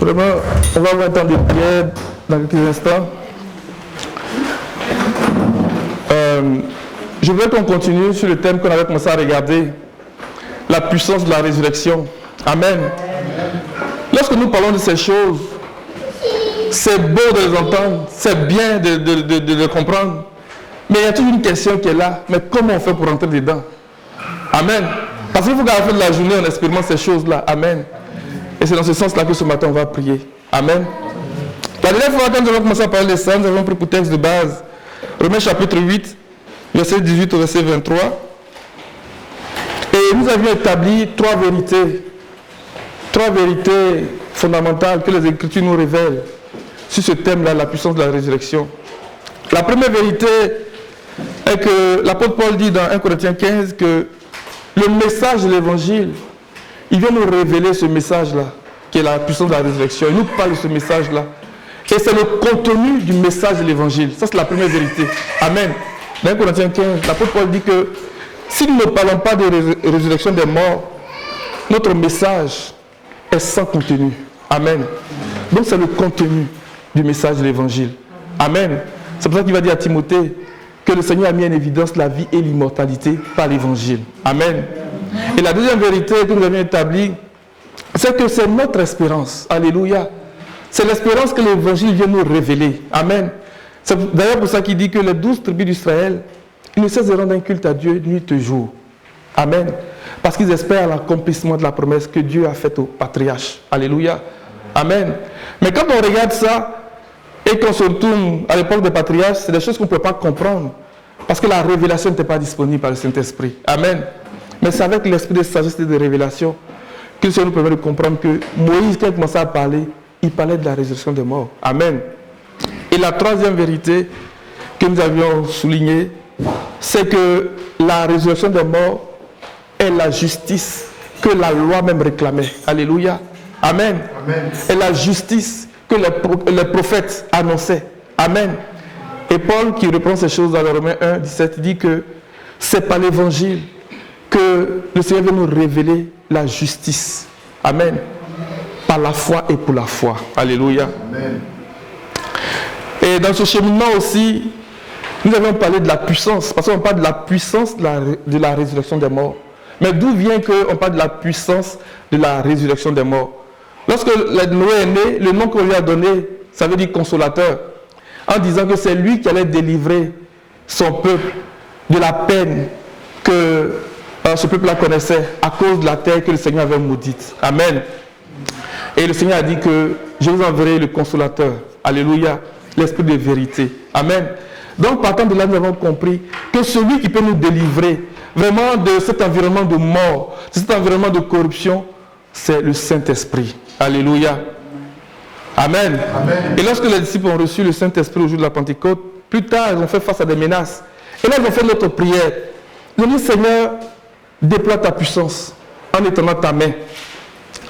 Vraiment, on va avoir un temps de prière dans quelques instants. Je voudrais qu'on continue sur le thème qu'on avait commencé à regarder, la puissance de la résurrection. Amen. Lorsque nous parlons de ces choses, c'est beau de les entendre, c'est bien de les comprendre, mais il y a toujours une question qui est là, mais comment on fait pour rentrer dedans? Amen. Parce qu'il faut qu'à la fin de la journée, on expérimente ces choses-là. Amen. Et c'est dans ce sens-là que ce matin, on va prier. Amen. La dernière fois, quand nous avons commencé à parler des saints, nous avons pris pour texte de base Romains chapitre 8, verset 18 au verset 23. Et nous avions établi trois vérités fondamentales que les Écritures nous révèlent sur ce thème-là, la puissance de la résurrection. La première vérité est que l'apôtre Paul dit dans 1 Corinthiens 15 que le message de l'Évangile, il vient nous révéler ce message-là, qui est la puissance de la résurrection. Il nous parle de ce message-là. Et c'est le contenu du message de l'Évangile. Ça, c'est la première vérité. Amen. Dans 1 Corinthiens 15, l'apôtre Paul dit que si nous ne parlons pas de résurrection des morts, notre message est sans contenu. Amen. Donc, c'est le contenu du message de l'Évangile. Amen. C'est pour ça qu'il va dire à Timothée que le Seigneur a mis en évidence la vie et l'immortalité par l'Évangile. Amen. Et la deuxième vérité que nous avons établie, c'est que c'est notre espérance. Alléluia. C'est l'espérance que l'Évangile vient nous révéler. Amen. C'est d'ailleurs pour ça qu'il dit que les 12 tribus d'Israël, ils ne cessent de rendre un culte à Dieu nuit et jour. Amen. Parce qu'ils espèrent l'accomplissement de la promesse que Dieu a faite aux patriarches. Alléluia. Amen. Mais quand on regarde ça, et qu'on se retourne à l'époque des patriarches, c'est des choses qu'on ne peut pas comprendre. Parce que la révélation n'était pas disponible par le Saint-Esprit. Amen. Mais c'est avec l'esprit de sagesse et de révélation que le Seigneur nous permet de comprendre que Moïse, quand il commençait à parler, il parlait de la résurrection des morts. Amen. Et la troisième vérité que nous avions soulignée, c'est que la résurrection des morts est la justice que la loi même réclamait. Alléluia. Amen. Amen. Et la justice que les prophètes annonçaient. Amen. Et Paul, qui reprend ces choses dans le Romains 1, 17, dit que c'est par l'évangile que le Seigneur veut nous révéler la justice. Amen. Par la foi et pour la foi. Alléluia. Amen. Et dans ce cheminement aussi, nous avons parlé de la puissance, parce qu'on parle de la puissance de la résurrection des morts. Mais d'où vient qu'on parle de la puissance de la résurrection des morts? Lorsque Noé est né, le nom qu'on lui a donné, ça veut dire consolateur, en disant que c'est lui qui allait délivrer son peuple de la peine que ce peuple-là connaissait à cause de la terre que le Seigneur avait maudite. Amen. Et le Seigneur a dit que je vous enverrai le consolateur. Alléluia. L'esprit de vérité. Amen. Donc, partant de là, nous avons compris que celui qui peut nous délivrer vraiment de cet environnement de mort, de cet environnement de corruption, c'est le Saint-Esprit. Alléluia. Amen. Amen. Et lorsque les disciples ont reçu le Saint-Esprit au jour de la Pentecôte, plus tard, ils ont fait face à des menaces. Et là, ils ont fait notre prière. Ils ont dit, Seigneur, déploie ta puissance en étendant ta main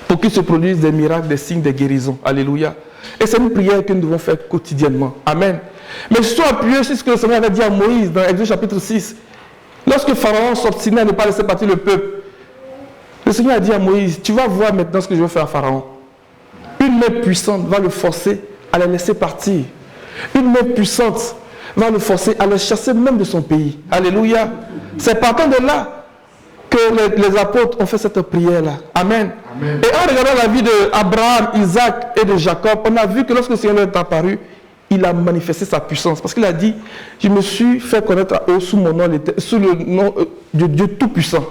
pour qu'il se produise des miracles, des signes, des guérisons. Alléluia. Et c'est une prière que nous devons faire quotidiennement. Amen. Mais sois appuyé sur ce que le Seigneur avait dit à Moïse dans Exode chapitre 6. Lorsque Pharaon s'obstinait à ne pas laisser partir le peuple, le Seigneur a dit à Moïse, tu vas voir maintenant ce que je vais faire à Pharaon. Une main puissante va le forcer à le laisser partir. Une main puissante va le forcer à le chasser même de son pays. Alléluia. C'est partant de là que les apôtres ont fait cette prière-là. Amen. Amen. Et en regardant la vie d'Abraham, Isaac et de Jacob, on a vu que lorsque le Seigneur est apparu, il a manifesté sa puissance. Parce qu'il a dit, je me suis fait connaître à eux sous mon nom, sous le nom de Dieu Tout-Puissant.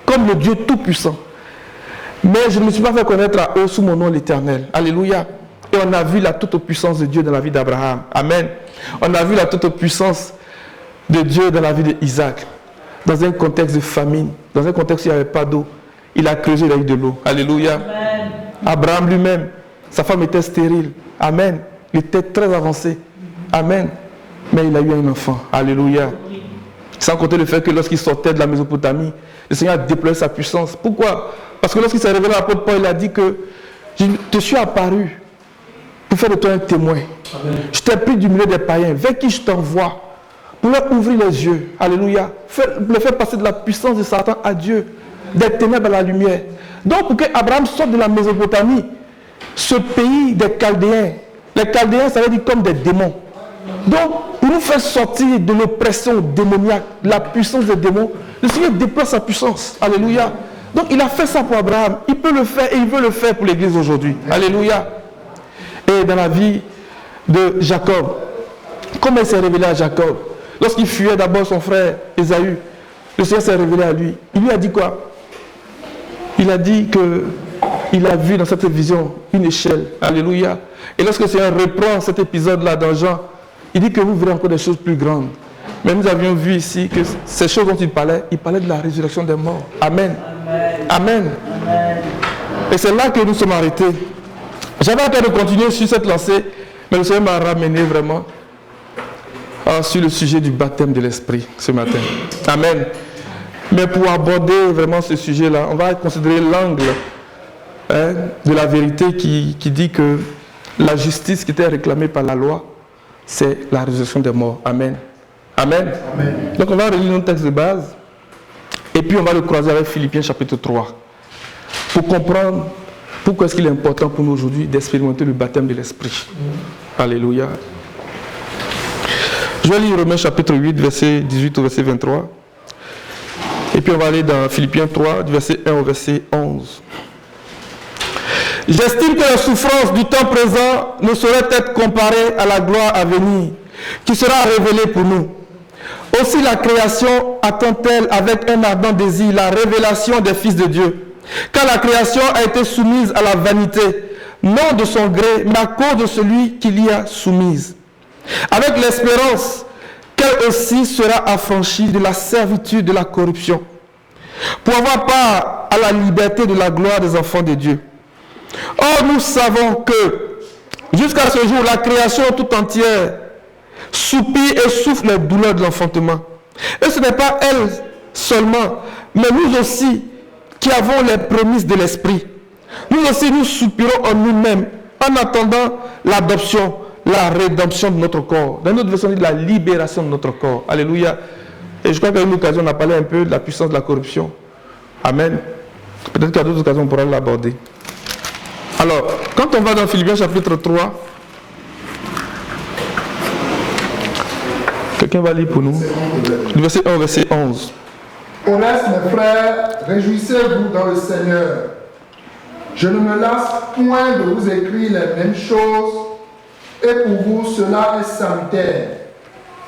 Comme le Dieu Tout-Puissant. Mais je ne me suis pas fait connaître à eux sous mon nom l'Éternel. Alléluia. Et on a vu la toute-puissance de Dieu dans la vie d'Abraham. Amen. On a vu la toute-puissance de Dieu dans la vie d'Isaac. Dans un contexte de famine, dans un contexte où il n'y avait pas d'eau, il a creusé, il a eu de l'eau. Alléluia. Amen. Abraham lui-même, sa femme était stérile. Amen. Il était très avancé. Amen. Mais il a eu un enfant. Alléluia. Sans compter le fait que lorsqu'il sortait de la Mésopotamie, le Seigneur a déployé sa puissance. Pourquoi? Parce que lorsqu'il s'est révélé à l'apôtre Paul, il a dit que je te suis apparu pour faire de toi un témoin. Amen. Je t'ai pris du milieu des païens, vers qui je t'envoie, pour leur ouvrir les yeux. Alléluia. Le faire passer de la puissance de Satan à Dieu, des ténèbres à la lumière. Donc pour qu'Abraham sorte de la Mésopotamie, ce pays des Chaldéens. Les Chaldéens, ça veut dire comme des démons. Donc, pour nous faire sortir de l'oppression démoniaque, la puissance des démons, le Seigneur déploie sa puissance. Alléluia. Donc, il a fait ça pour Abraham. Il peut le faire et il veut le faire pour l'Église aujourd'hui. Alléluia. Et dans la vie de Jacob, comment il s'est révélé à Jacob? Lorsqu'il fuyait d'abord son frère Ésaü, le Seigneur s'est révélé à lui. Il lui a dit quoi? Il a dit qu'il a vu dans cette vision une échelle. Alléluia. Et lorsque le Seigneur reprend cet épisode-là dans Jean, il dit que vous verrez encore des choses plus grandes. Mais nous avions vu ici que ces choses dont il parlait de la résurrection des morts. Amen. Amen. Amen. Et c'est là que nous sommes arrêtés. J'avais hâte de continuer sur cette lancée, mais le Seigneur m'a ramené vraiment sur le sujet du baptême de l'Esprit ce matin. Amen. Mais pour aborder vraiment ce sujet-là, on va considérer l'angle de la vérité qui dit que la justice qui était réclamée par la loi, c'est la résurrection des morts. Amen. Amen. Amen. Donc on va relire notre texte de base et puis on va le croiser avec Philippiens chapitre 3 pour comprendre pourquoi est-ce qu'il est important pour nous aujourd'hui d'expérimenter le baptême de l'Esprit. Alléluia. Je vais lire Romains chapitre 8, verset 18 au verset 23. Et puis on va aller dans Philippiens 3, du verset 1 au verset 11. J'estime que la souffrance du temps présent ne saurait être comparée à la gloire à venir, qui sera révélée pour nous. Aussi la création attend-elle avec un ardent désir la révélation des fils de Dieu. Car la création a été soumise à la vanité, non de son gré, mais à cause de celui qui l'y a soumise. Avec l'espérance qu'elle aussi sera affranchie de la servitude de la corruption, pour avoir part à la liberté de la gloire des enfants de Dieu. Or, nous savons que, jusqu'à ce jour, la création tout entière soupire et souffre les douleurs de l'enfantement. Et ce n'est pas elle seulement, mais nous aussi, qui avons les prémices de l'Esprit. Nous aussi, nous soupirons en nous-mêmes, en attendant l'adoption, la rédemption de notre corps. Dans notre version, on dit la libération de notre corps. Alléluia. Et je crois qu'à une occasion, on a parlé un peu de la puissance de la corruption. Amen. Peut-être qu'à d'autres occasions, on pourra l'aborder. Alors, quand on va dans Philippiens chapitre 3, quelqu'un va lire pour nous. Du verset 1 au verset 11. Au reste, mes frères, réjouissez-vous dans le Seigneur. Je ne me lasse point de vous écrire les mêmes choses, et pour vous, cela est salutaire.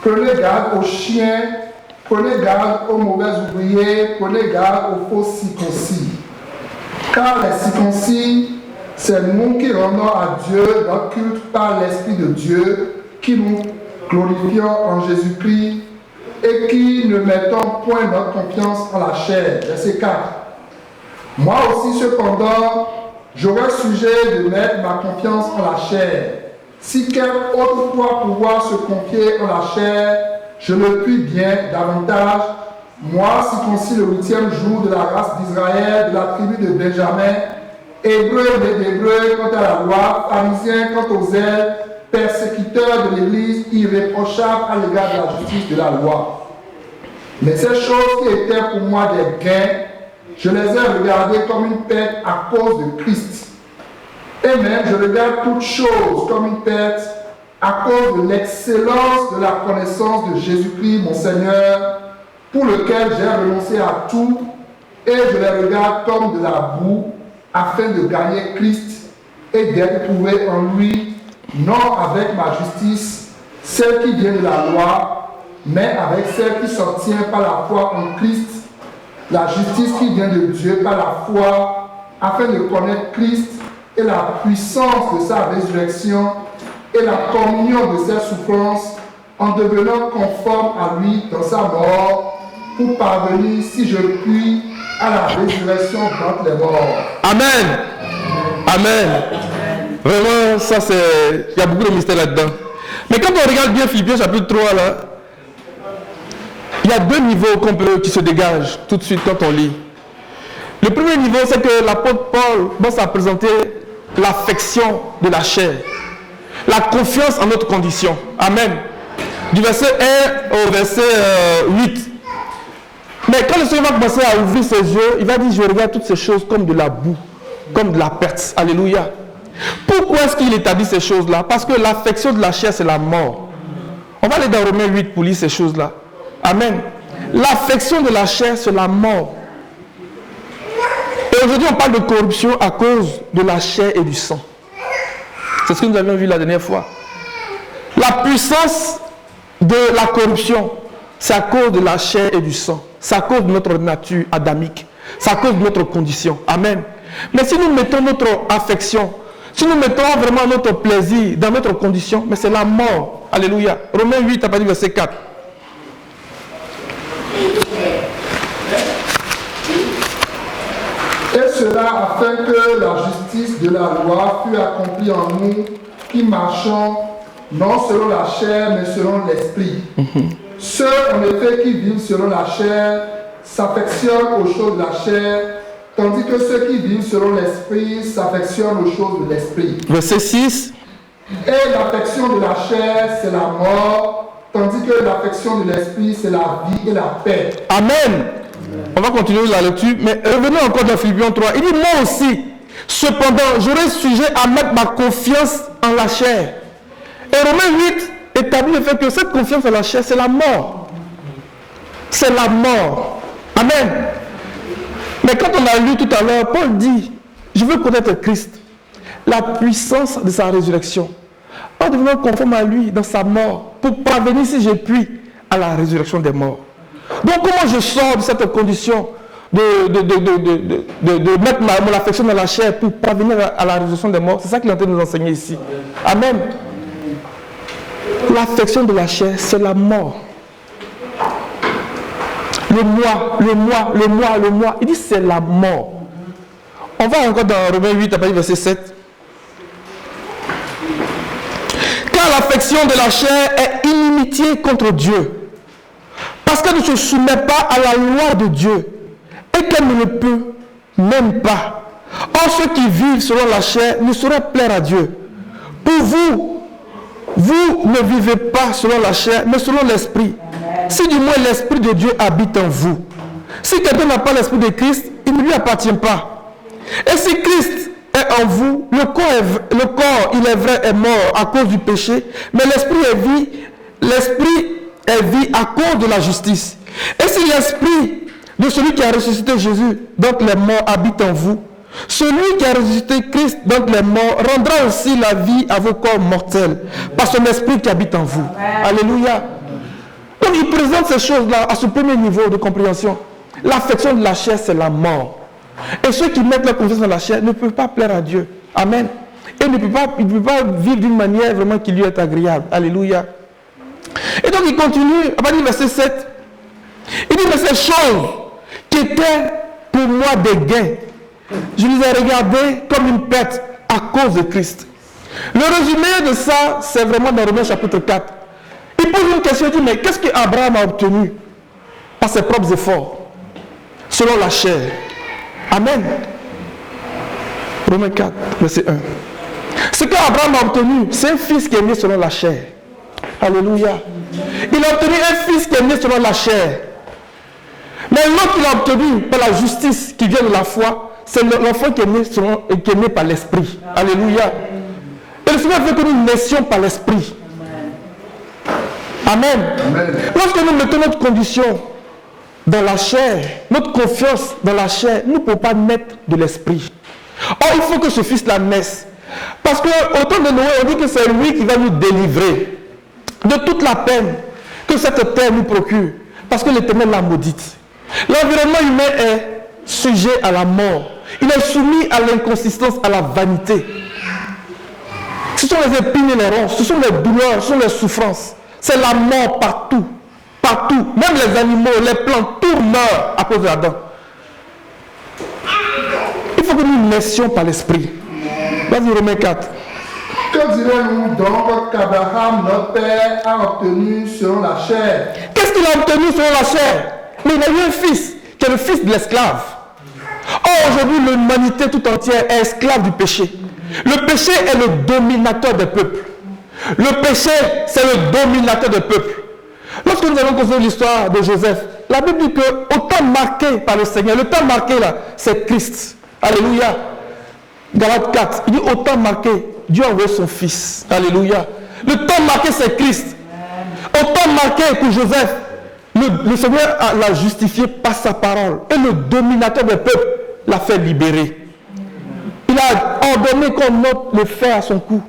Prenez garde aux chiens, prenez garde aux mauvais ouvriers, prenez garde aux faux circoncis. Car les circoncis, c'est nous qui rendons à Dieu notre culte par l'Esprit de Dieu, qui nous glorifions en Jésus-Christ et qui ne mettons point notre confiance en la chair. Verset 4. Moi aussi, cependant, j'aurais sujet de mettre ma confiance en la chair. Si quelque autre croit pouvoir se confier en la chair, je le puis bien davantage. Moi, circoncis le 8e jour de la race d'Israël, de la tribu de Benjamin, hébreu d'hébreu quant à la loi, pharisien quant aux ailes, persécuteur de l'Église, irréprochable à l'égard de la justice de la loi. Mais ces choses qui étaient pour moi des gains, je les ai regardées comme une perte à cause de Christ. Et même, je regarde toutes choses comme une perte à cause de l'excellence de la connaissance de Jésus-Christ, mon Seigneur, pour lequel j'ai renoncé à tout, et je les regarde comme de la boue, afin de gagner Christ et d'être trouvé en lui, non avec ma justice, celle qui vient de la loi, mais avec celle qui s'obtient par la foi en Christ, la justice qui vient de Dieu par la foi, afin de connaître Christ et la puissance de sa résurrection et la communion de ses souffrances, en devenant conforme à lui dans sa mort, pour parvenir, si je puis, à la résurrection d'entre les morts. Amen. Amen. Vraiment, ça c'est... Il y a beaucoup de mystères là-dedans. Mais quand on regarde bien Philippiens chapitre 3, là, il y a deux niveaux qui se dégagent tout de suite quand on lit. Le premier niveau, c'est que l'apôtre Paul commence à présenter l'affection de la chair, la confiance en notre condition. Amen. Du verset 1 au verset 8. Mais quand le Seigneur va commencer à ouvrir ses yeux, il va dire, je regarde toutes ces choses comme de la boue, comme de la perte. Alléluia. Pourquoi est-ce qu'il établit ces choses-là? Parce que l'affection de la chair, c'est la mort. On va aller dans Romains 8 pour lire ces choses-là. Amen. L'affection de la chair, c'est la mort. Et aujourd'hui, on parle de corruption à cause de la chair et du sang. C'est ce que nous avions vu la dernière fois. La puissance de la corruption, c'est à cause de la chair et du sang. C'est à cause de notre nature adamique. C'est à cause de notre condition. Amen. Mais si nous mettons notre affection, si nous mettons vraiment notre plaisir dans notre condition, mais c'est la mort. Alléluia. Romains 8, à partir du verset 4. Et cela afin que la justice de la loi fût accomplie en nous qui marchons non selon la chair mais selon l'esprit. Ceux en effet qui vivent selon la chair s'affectionnent aux choses de la chair, tandis que ceux qui vivent selon l'esprit s'affectionnent aux choses de l'esprit. Verset 6. Et l'affection de la chair c'est la mort, tandis que l'affection de l'esprit c'est la vie et la paix. Amen. On va continuer la lecture, mais revenons encore dans Philippiens 3. Il dit, moi aussi, cependant, j'aurai sujet à mettre ma confiance en la chair. Et Romains 8 établit le fait que cette confiance en la chair, c'est la mort. C'est la mort. Amen. Mais quand on a lu tout à l'heure, Paul dit, je veux connaître Christ, la puissance de sa résurrection, en devenant conforme à lui dans sa mort, pour parvenir, si je puis, à la résurrection des morts. Donc comment je sors de cette condition de mettre mon affection dans la chair pour parvenir à la résurrection des morts? C'est ça qu'il est en train de nous enseigner ici. Amen. L'affection de la chair, c'est la mort. Le moi. Il dit c'est la mort. On va encore dans Romains 8, à partir du verset 7. Car l'affection de la chair est inimitié contre Dieu. Parce qu'elle ne se soumet pas à la loi de Dieu et qu'elle ne le peut même pas. Or, ceux qui vivent selon la chair ne sauraient plaire à Dieu. Pour vous, vous ne vivez pas selon la chair, mais selon l'esprit. Si du moins l'esprit de Dieu habite en vous. Si quelqu'un n'a pas l'esprit de Christ, il ne lui appartient pas. Et si Christ est en vous, le corps, il est vrai, est mort à cause du péché, mais l'esprit est vie. L'esprit est vie à cause de la justice. Et si l'esprit de celui qui a ressuscité Jésus, donc les morts, habite en vous, celui qui a ressuscité Christ, donc les morts, rendra aussi la vie à vos corps mortels, par son esprit qui habite en vous. Amen. Alléluia. Donc il présente ces choses-là à ce premier niveau de compréhension. L'affection de la chair, c'est la mort. Et ceux qui mettent leur confiance dans la chair ne peuvent pas plaire à Dieu. Amen. Et ne peuvent pas vivre d'une manière vraiment qui lui est agréable. Alléluia. Et donc il continue, à partir du verset 7, il dit, mais ces choses qui étaient pour moi des gains, je les ai regardées comme une perte à cause de Christ. Le résumé de ça, c'est vraiment dans Romains chapitre 4. Il pose une question, il dit, mais qu'est-ce qu'Abraham a obtenu par ses propres efforts, selon la chair? Amen. Romains 4, verset 1. Ce qu'Abraham a obtenu, c'est un fils qui est né selon la chair. Alléluia. Il a obtenu un fils qui est né selon la chair. Mais l'autre qu'il a obtenu par la justice qui vient de la foi, c'est l'enfant qui est né par l'esprit. Alléluia. Et le Seigneur veut que nous naissions par l'esprit. Amen. Amen. Lorsque nous mettons notre condition dans la chair, notre confiance dans la chair, nous ne pouvons pas naître de l'esprit. Or, il faut que ce fils-là naisse. Parce qu'au temps de Noé, on dit que c'est lui qui va nous délivrer de toute la peine que cette terre nous procure. Parce que l'Éternel l'a maudite. L'environnement humain est sujet à la mort. Il est soumis à l'inconsistance, à la vanité. Ce sont les épines et les ronces, ce sont les douleurs, ce sont les souffrances. C'est la mort partout. Partout. Même les animaux, les plantes, tout meurt à cause de Adam. Il faut que nous naissions par l'esprit. Vas-y, Romains 4. Que dirons-nous donc qu'Abraham, notre père, a obtenu selon la chair? Qu'est-ce qu'il a obtenu selon la chair? Mais il a eu un fils, qui est le fils de l'esclave. Or, aujourd'hui, l'humanité tout entière est esclave du péché. Le péché est le dominateur des peuples. Le péché, c'est le dominateur des peuples. Lorsque nous allons considérer l'histoire de Joseph, la Bible dit que au temps marqué par le Seigneur, le temps marqué là, c'est Christ. Alléluia. Galates 4, il dit au temps marqué, Dieu a envoyé son fils. Alléluia. Le temps marqué, c'est Christ. Au temps marqué pour Joseph, le Seigneur l'a justifié par sa parole. Et le dominateur des peuples l'a fait libérer. Il a ordonné qu'on ôte le fer à son cou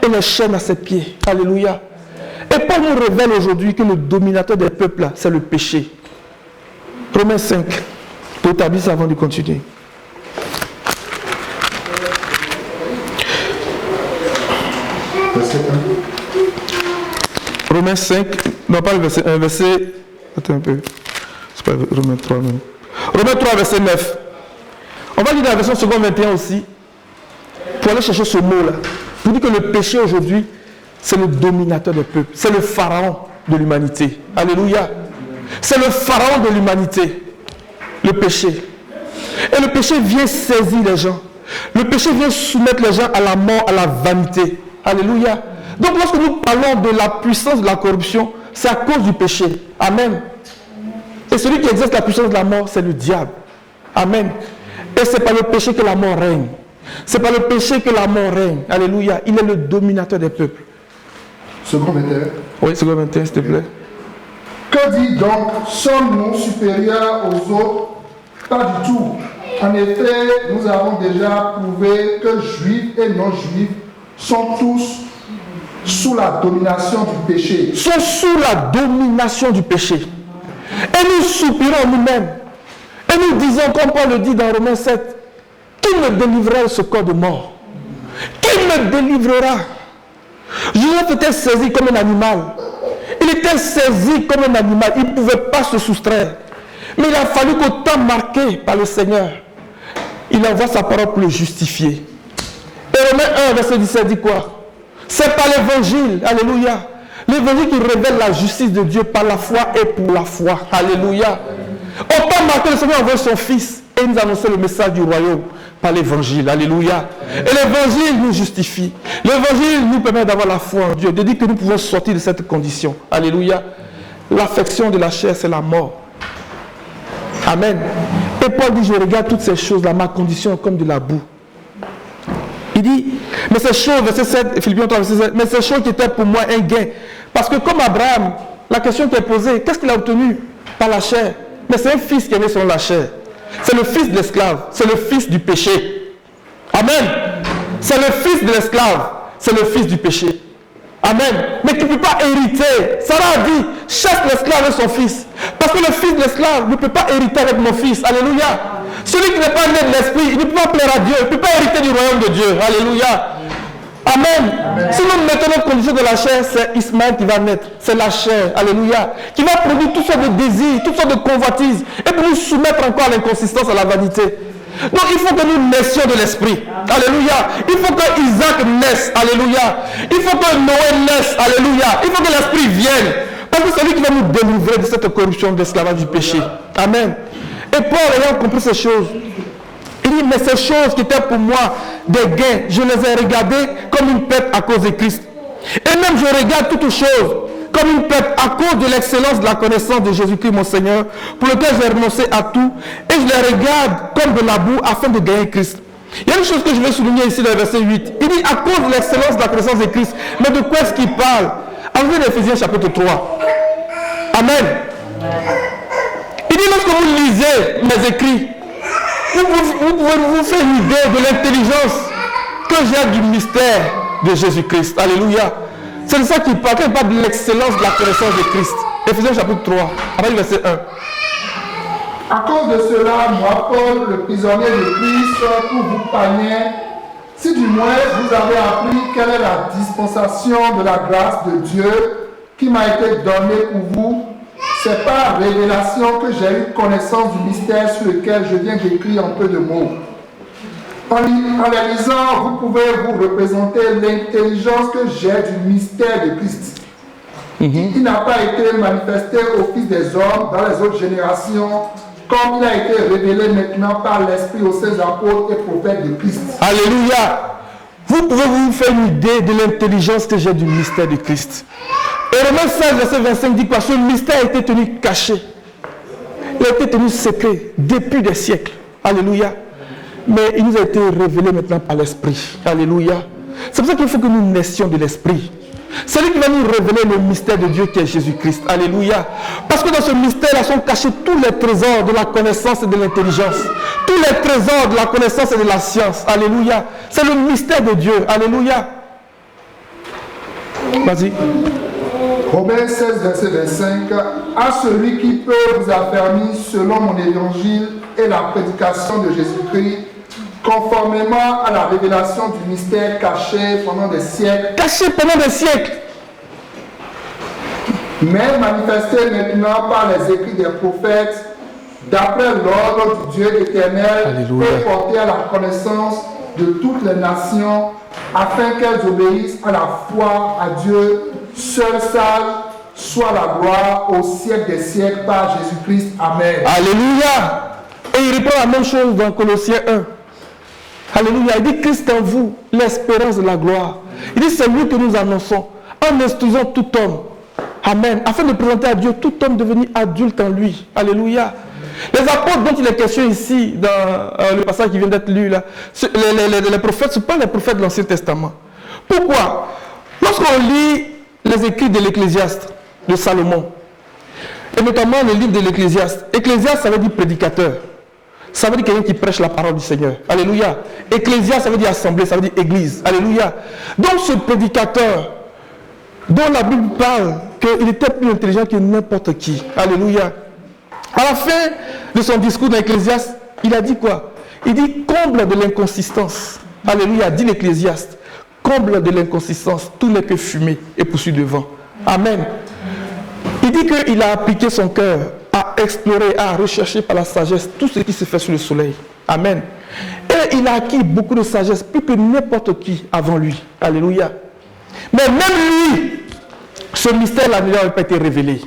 et les chaînes à ses pieds. Alléluia. Et Paul nous révèle aujourd'hui que le dominateur des peuples, là, c'est le péché. Romains 5. Pour établir ça avant de continuer. Romains 5, non pas le verset 1, verset... Attends un peu. C'est pas Romains 3 même. Romains 3, verset 9. On va lire dans la version seconde 21 aussi. Pour aller chercher ce mot-là. Pour dire que le péché aujourd'hui, c'est le dominateur des peuples. C'est le pharaon de l'humanité. Alléluia. C'est le pharaon de l'humanité. Le péché. Et le péché vient saisir les gens. Le péché vient soumettre les gens à la mort, à la vanité. Alléluia. Donc lorsque nous parlons de la puissance de la corruption, c'est à cause du péché. Amen. Et celui qui exerce la puissance de la mort, c'est le diable. Amen. Et c'est par le péché que la mort règne. C'est par le péché que la mort règne. Alléluia. Il est le dominateur des peuples. Second 21. Oui, second 21, s'il te plaît. Que dit donc, sommes-nous supérieurs aux autres? Pas du tout. En effet, nous avons déjà prouvé que juifs et non-juifs sont tous sous la domination du péché. Sont sous la domination du péché. Et nous soupirons nous-mêmes. Et nous disons, comme Paul le dit dans Romains 7, qui me délivrera de ce corps de mort? Qui me délivrera? Joseph était saisi comme un animal. Il était saisi comme un animal. Il ne pouvait pas se soustraire. Mais il a fallu qu'au temps marqué par le Seigneur, il envoie sa parole pour le justifier. Et Romains 1, verset 17 dit quoi? C'est par l'évangile. Alléluia. L'évangile qui révèle la justice de Dieu par la foi et pour la foi. Alléluia. Au temps marqué, le Seigneur envoie son Fils et nous annonce le message du royaume par l'évangile. Alléluia. Et l'évangile nous justifie. L'évangile nous permet d'avoir la foi en Dieu, de dire que nous pouvons sortir de cette condition. Alléluia. L'affection de la chair, c'est la mort. Amen. Et Paul dit, je regarde toutes ces choses-là, ma condition comme de la boue. Il dit, mais ces choses, verset 7, Philippiens 3, verset 7, mais ces choses qui étaient pour moi un gain. Parce que comme Abraham, la question qui est posée, qu'est-ce qu'il a obtenu par la chair? Mais c'est un fils qui est né selon la chair. C'est le fils de l'esclave, c'est le fils du péché. Amen. C'est le fils de l'esclave, c'est le fils du péché. Amen. Mais qui ne peut pas hériter. Sarah a dit, chasse l'esclave et son fils. Parce que le fils de l'esclave ne peut pas hériter avec mon fils. Alléluia. Celui qui n'est pas né de l'esprit, il ne peut pas plaire à Dieu. Il ne peut pas hériter du royaume de Dieu. Alléluia. Amen. Amen. Si nous mettons notre condition de la chair, c'est Ismaël qui va naître. C'est la chair. Alléluia. Qui va produire toutes sortes de désirs, toutes sortes de convoitises. Et pour nous soumettre encore à l'inconsistance, à la vanité. Donc il faut que nous naissions de l'esprit. Alléluia. Il faut que Isaac naisse. Alléluia. Il faut que Noé naisse. Alléluia. Il faut que l'esprit vienne. Parce que c'est lui qui va nous délivrer de cette corruption, de l'esclavage du péché. Amen. Et Paul, ayant compris ces choses, il dit, mais ces choses qui étaient pour moi des gains, je les ai regardées comme une perte à cause de Christ. Et même je regarde toutes choses comme une perte à cause de l'excellence de la connaissance de Jésus-Christ, mon Seigneur, pour lequel j'ai renoncé à tout, et je les regarde comme de la boue afin de gagner Christ. Il y a une chose que je veux souligner ici dans le verset 8. Il dit, à cause de l'excellence de la connaissance de Christ. Mais de quoi est-ce qu'il parle? Enlevez l'Éphésiens chapitre 3. Amen. Il dit, lorsque vous lisez mes écrits, vous pouvez vous faire une idée de l'intelligence que j'ai du mystère de Jésus-Christ. Alléluia. C'est de ça qu'il parle, quand il parle de l'excellence de la connaissance de Christ. Éphésiens chapitre 3, après le verset 1. À cause de cela, moi, Paul, le prisonnier de Christ, pour vous païens, si du moins vous avez appris quelle est la dispensation de la grâce de Dieu qui m'a été donnée pour vous, c'est par révélation que j'ai eu connaissance du mystère sur lequel je viens d'écrire en peu de mots. En les lisant, vous pouvez vous représenter l'intelligence que j'ai du mystère de Christ. Il n'a pas été manifesté au Fils des hommes dans les autres générations, comme il a été révélé maintenant par l'Esprit aux saints apôtres et prophètes de Christ. Alléluia. Vous pouvez vous faire une idée de l'intelligence que j'ai du mystère de Christ. Et Romains 16, verset 25 dit quoi? Ce mystère a été tenu caché. Il a été tenu secret depuis des siècles. Alléluia. Mais il nous a été révélé maintenant par l'Esprit. Alléluia. C'est pour ça qu'il faut que nous naissions de l'Esprit. C'est lui qui va nous révéler le mystère de Dieu qui est Jésus-Christ. Alléluia. Parce que dans ce mystère-là sont cachés tous les trésors de la connaissance et de l'intelligence. Tous les trésors de la connaissance et de la science. Alléluia. C'est le mystère de Dieu. Alléluia. Vas-y. Romains 16, verset 25. À celui qui peut vous affermir selon mon évangile et la prédication de Jésus-Christ, conformément à la révélation du mystère caché pendant des siècles. Caché pendant des siècles. Mais manifesté maintenant par les écrits des prophètes, d'après l'ordre du Dieu éternel, Alléluia. pour porter à la connaissance de toutes les nations, afin qu'elles obéissent à la foi à Dieu, seul sage, soit la gloire au siècle des siècles par Jésus-Christ. Amen. Alléluia. Et il reprend la même chose dans Colossiens 1. Alléluia. Il dit Christ en vous, l'espérance de la gloire. Il dit c'est lui que nous annonçons en instruisant tout homme. Amen. Afin de présenter à Dieu tout homme devenu adulte en lui. Alléluia. Les apôtres dont il est question ici, dans le passage qui vient d'être lu là, les prophètes, ce ne sont pas les prophètes de l'Ancien Testament. Pourquoi? Lorsqu'on lit les écrits de l'Ecclésiaste, de Salomon, et notamment le livre de l'Ecclésiaste, Ecclésiaste ça veut dire prédicateur. Ça veut dire quelqu'un qui prêche la parole du Seigneur. Alléluia. Ecclésia, ça veut dire assemblée, ça veut dire église. Alléluia. Donc ce prédicateur, dont la Bible parle qu'il était plus intelligent que n'importe qui. Alléluia. À la fin de son discours dans l'Ecclésiaste, il a dit quoi? Il dit comble de l'inconsistance. Alléluia, dit l'Ecclésiaste. Comble de l'inconsistance, tout n'est que fumée et poursuit devant. Amen. Il dit qu'il a appliqué son cœur à explorer, à rechercher par la sagesse tout ce qui se fait sous le soleil. Amen. Et il a acquis beaucoup de sagesse, plus que n'importe qui avant lui. Alléluia. Mais même lui, ce mystère-là n'avait pas été révélé.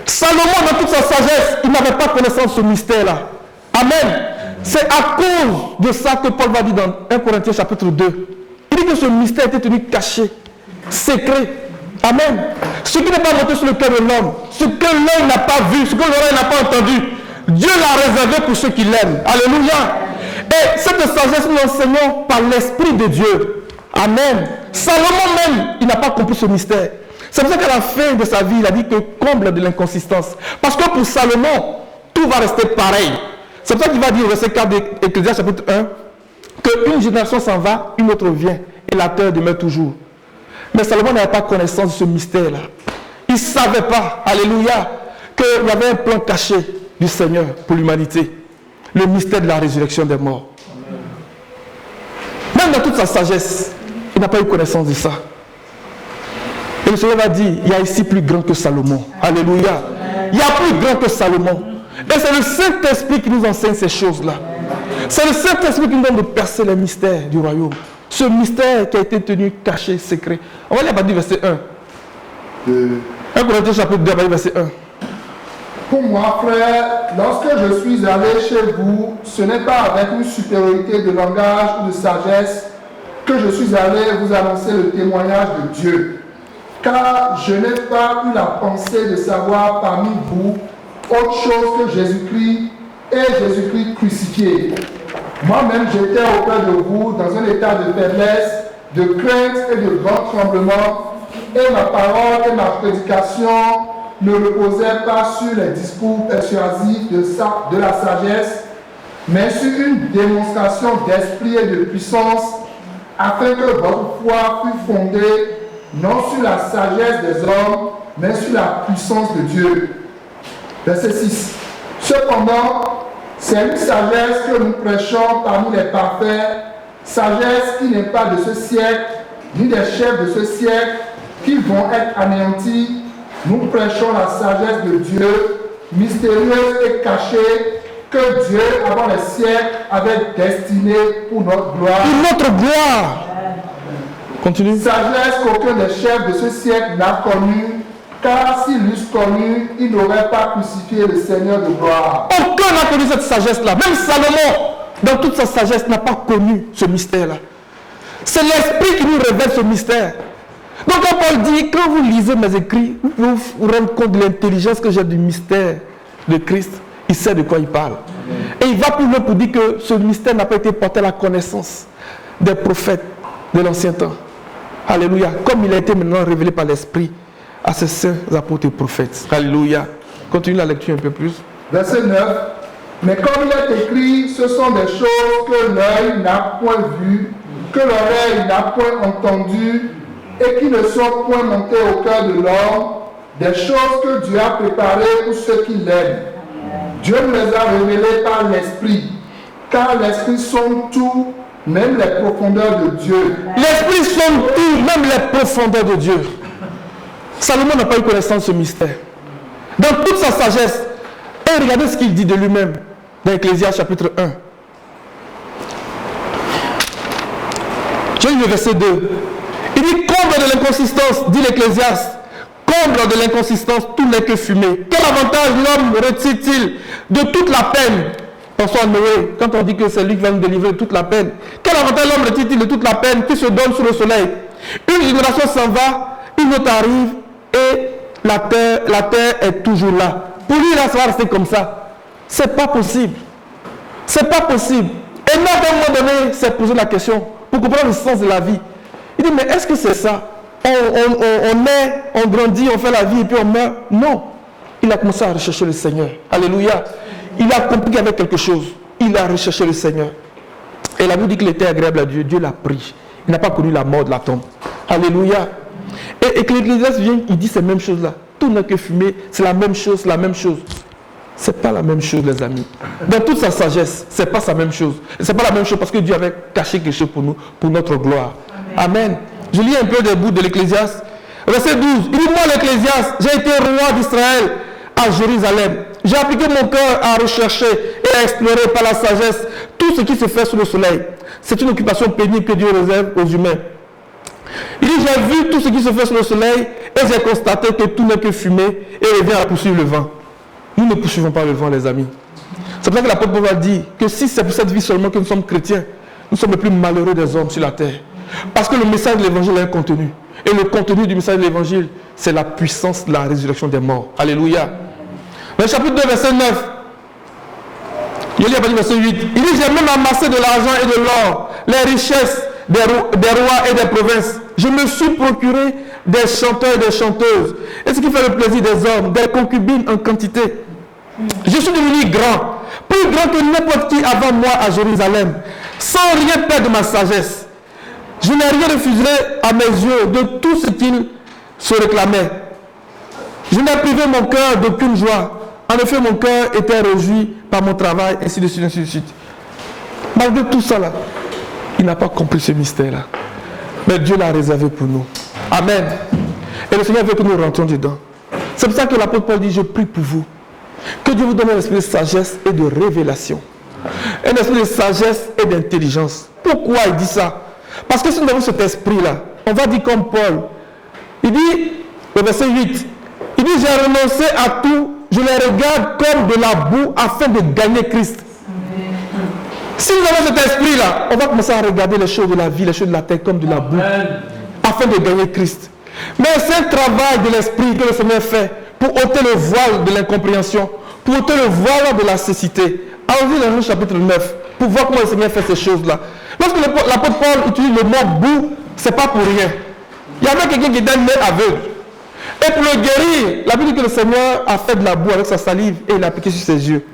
Salomon, dans toute sa sagesse, il n'avait pas connaissance de ce mystère-là. Amen. C'est à cause de ça que Paul va dire dans 1 Corinthiens chapitre 2. Il dit que ce mystère était tenu caché, secret. Amen. Ce qui n'est pas monté sur le cœur de l'homme, ce que l'homme n'a pas vu, ce que l'oreille n'a pas entendu, Dieu l'a réservé pour ceux qui l'aiment. Alléluia. Et cette sagesse, nous l'enseignons par l'Esprit de Dieu. Amen. Salomon même, il n'a pas compris ce mystère. C'est pour ça qu'à la fin de sa vie, il a dit que comble de l'inconsistance. Parce que pour Salomon, tout va rester pareil. C'est pour ça qu'il va dire au verset 4 d'Ecclésiaste chapitre 1 qu'une génération s'en va, une autre vient, et la terre demeure toujours. Mais Salomon n'avait pas connaissance de ce mystère-là. Il ne savait pas, alléluia, qu'il y avait un plan caché du Seigneur pour l'humanité. Le mystère de la résurrection des morts. Même dans toute sa sagesse, il n'a pas eu connaissance de ça. Et le Seigneur va dire, il y a ici plus grand que Salomon. Alléluia. Il y a plus grand que Salomon. Et c'est le Saint-Esprit qui nous enseigne ces choses-là. C'est le Saint-Esprit qui nous donne de percer les mystères du royaume. Ce mystère qui a été tenu caché, secret. On va lire à partir du verset 1. 1 Corinthiens chapitre 2, verset 1. Pour moi, frère, lorsque je suis allé chez vous, ce n'est pas avec une supériorité de langage ou de sagesse que je suis allé vous annoncer le témoignage de Dieu. Car je n'ai pas eu la pensée de savoir parmi vous autre chose que Jésus-Christ et Jésus-Christ crucifié. Moi-même, j'étais auprès de vous dans un état de faiblesse, de crainte et de grand tremblement, et ma parole et ma prédication ne reposaient pas sur les discours persuasifs de la sagesse, mais sur une démonstration d'esprit et de puissance, afin que votre foi fût fondée non sur la sagesse des hommes, mais sur la puissance de Dieu. Verset 6. Cependant, c'est une sagesse que nous prêchons parmi les parfaits, sagesse qui n'est pas de ce siècle, ni des chefs de ce siècle, qui vont être anéantis. Nous prêchons la sagesse de Dieu, mystérieuse et cachée, que Dieu, avant les siècles, avait destinée pour notre gloire. Pour notre gloire. Continue. Sagesse qu'aucun des chefs de ce siècle n'a connue, car s'ils l'eussent connue, ils n'auraient pas crucifié le Seigneur de gloire. Aucun n'a connu cette sagesse-là. Même Salomon, dans toute sa sagesse, n'a pas connu ce mystère-là. C'est l'Esprit qui nous révèle ce mystère. Donc quand Paul dit, quand vous lisez mes écrits, vous vous rendez compte de l'intelligence que j'ai du mystère de Christ. Il sait de quoi il parle. Et Et il va plus loin pour dire que ce mystère n'a pas été porté à la connaissance des prophètes de l'ancien temps. Alléluia. Comme il a été maintenant révélé par l'Esprit à ces saints apôtres et prophètes. Alléluia. Continue la lecture un peu plus. Verset 9. Mais comme il est écrit, ce sont des choses que l'œil n'a point vues, que l'oreille n'a point entendues, et qui ne sont point montées au cœur de l'homme, des choses que Dieu a préparées pour ceux qui l'aiment. Dieu nous les a révélées par l'Esprit, car l'Esprit sonde tout, même les profondeurs de Dieu. L'Esprit sonde tout, même les profondeurs de Dieu. Salomon n'a pas eu connaissance de ce mystère. Dans toute sa sagesse, et regardez ce qu'il dit de lui-même dans Ecclésiaste chapitre 1. Je lis le verset 2. Il dit, comble de l'inconsistance, dit l'Ecclésiaste, comble de l'inconsistance, tout n'est que fumée. Quel avantage l'homme retire-t-il de toute la peine? Pensons à Noé, quand on dit que c'est lui qui va nous délivrer de toute la peine. Quel avantage l'homme retire-t-il de toute la peine qui se donne sous le soleil? Une génération s'en va, une autre arrive, et la terre est toujours là. Pour lui, là, ça va rester comme ça. C'est pas possible. C'est pas possible. Et même à un moment donné, s'est posé la question, pour comprendre le sens de la vie. Il dit, mais est-ce que c'est ça? On naît, on grandit, on fait la vie et puis on meurt? Non. Il a commencé à rechercher le Seigneur. Alléluia. Il a compris qu'il y avait quelque chose. Il a recherché le Seigneur. Et la Bible dit qu'il était agréable à Dieu. Dieu l'a pris. Il n'a pas connu la mort de la tombe. Alléluia. Et que l'Ecclésiaste vient, il dit ces mêmes choses-là. Tout n'est que fumée, c'est la même chose, la même chose. Ce n'est pas la même chose, les amis. Dans toute sa sagesse, ce n'est pas sa même chose. Ce n'est pas la même chose parce que Dieu avait caché quelque chose pour nous, pour notre gloire. Amen. Je lis un peu des bouts de l'Ecclésiaste. Verset 12. Il dit, moi l'Ecclésiaste, j'ai été roi d'Israël à Jérusalem. J'ai appliqué mon cœur à rechercher et à explorer par la sagesse tout ce qui se fait sous le soleil. C'est une occupation pénible que Dieu réserve aux humains. Il dit, j'ai vu tout ce qui se fait sous le soleil et j'ai constaté que tout n'est que fumée et revient à poursuivre le vent. Nous ne poursuivons pas le vent, les amis. C'est pour ça que l'apôtre Paul va dire que si c'est pour cette vie seulement que nous sommes chrétiens, nous sommes les plus malheureux des hommes sur la terre. Parce que le message de l'évangile a un contenu. Et le contenu du message de l'évangile, c'est la puissance de la résurrection des morts. Alléluia. Dans le chapitre 2, verset 9, il lit à partir du verset 8. Il dit, j'ai même amassé de l'argent et de l'or, les richesses des rois et des provinces. Je me suis procuré des chanteurs et des chanteuses. Et ce qui fait le plaisir des hommes, des concubines en quantité. Je suis devenu grand, plus grand que n'importe qui avant moi à Jérusalem, sans rien perdre de ma sagesse. Je n'ai rien refusé à mes yeux de tout ce qu'il se réclamait. Je n'ai privé mon cœur d'aucune joie. En effet, mon cœur était réjoui par mon travail, ainsi de suite, ainsi de suite. Malgré tout ça, là, il n'a pas compris ce mystère-là. Mais Dieu l'a réservé pour nous. Amen. Et le Seigneur veut que nous rentrions dedans. C'est pour ça que l'apôtre Paul dit, je prie pour vous. Que Dieu vous donne un esprit de sagesse et de révélation. Un esprit de sagesse et d'intelligence. Pourquoi il dit ça? Parce que si nous avons cet esprit-là, on va dire comme Paul. Il dit, le verset 8, il dit, j'ai renoncé à tout, je les regarde comme de la boue afin de gagner Christ. Si nous avons cet esprit-là, on va commencer à regarder les choses de la vie, les choses de la terre comme de la boue, afin de gagner Christ. Mais c'est un travail de l'esprit que le Seigneur fait pour ôter le voile de l'incompréhension, pour ôter le voile de la cécité. Allons-y dans le chapitre 9, pour voir comment le Seigneur fait ces choses-là. Lorsque l'apôtre Paul utilise le mot boue, ce n'est pas pour rien. Il y avait quelqu'un qui était né aveugle. Et pour le guérir, la Bible dit que le Seigneur a fait de la boue avec sa salive et il l'a appliqué sur ses yeux.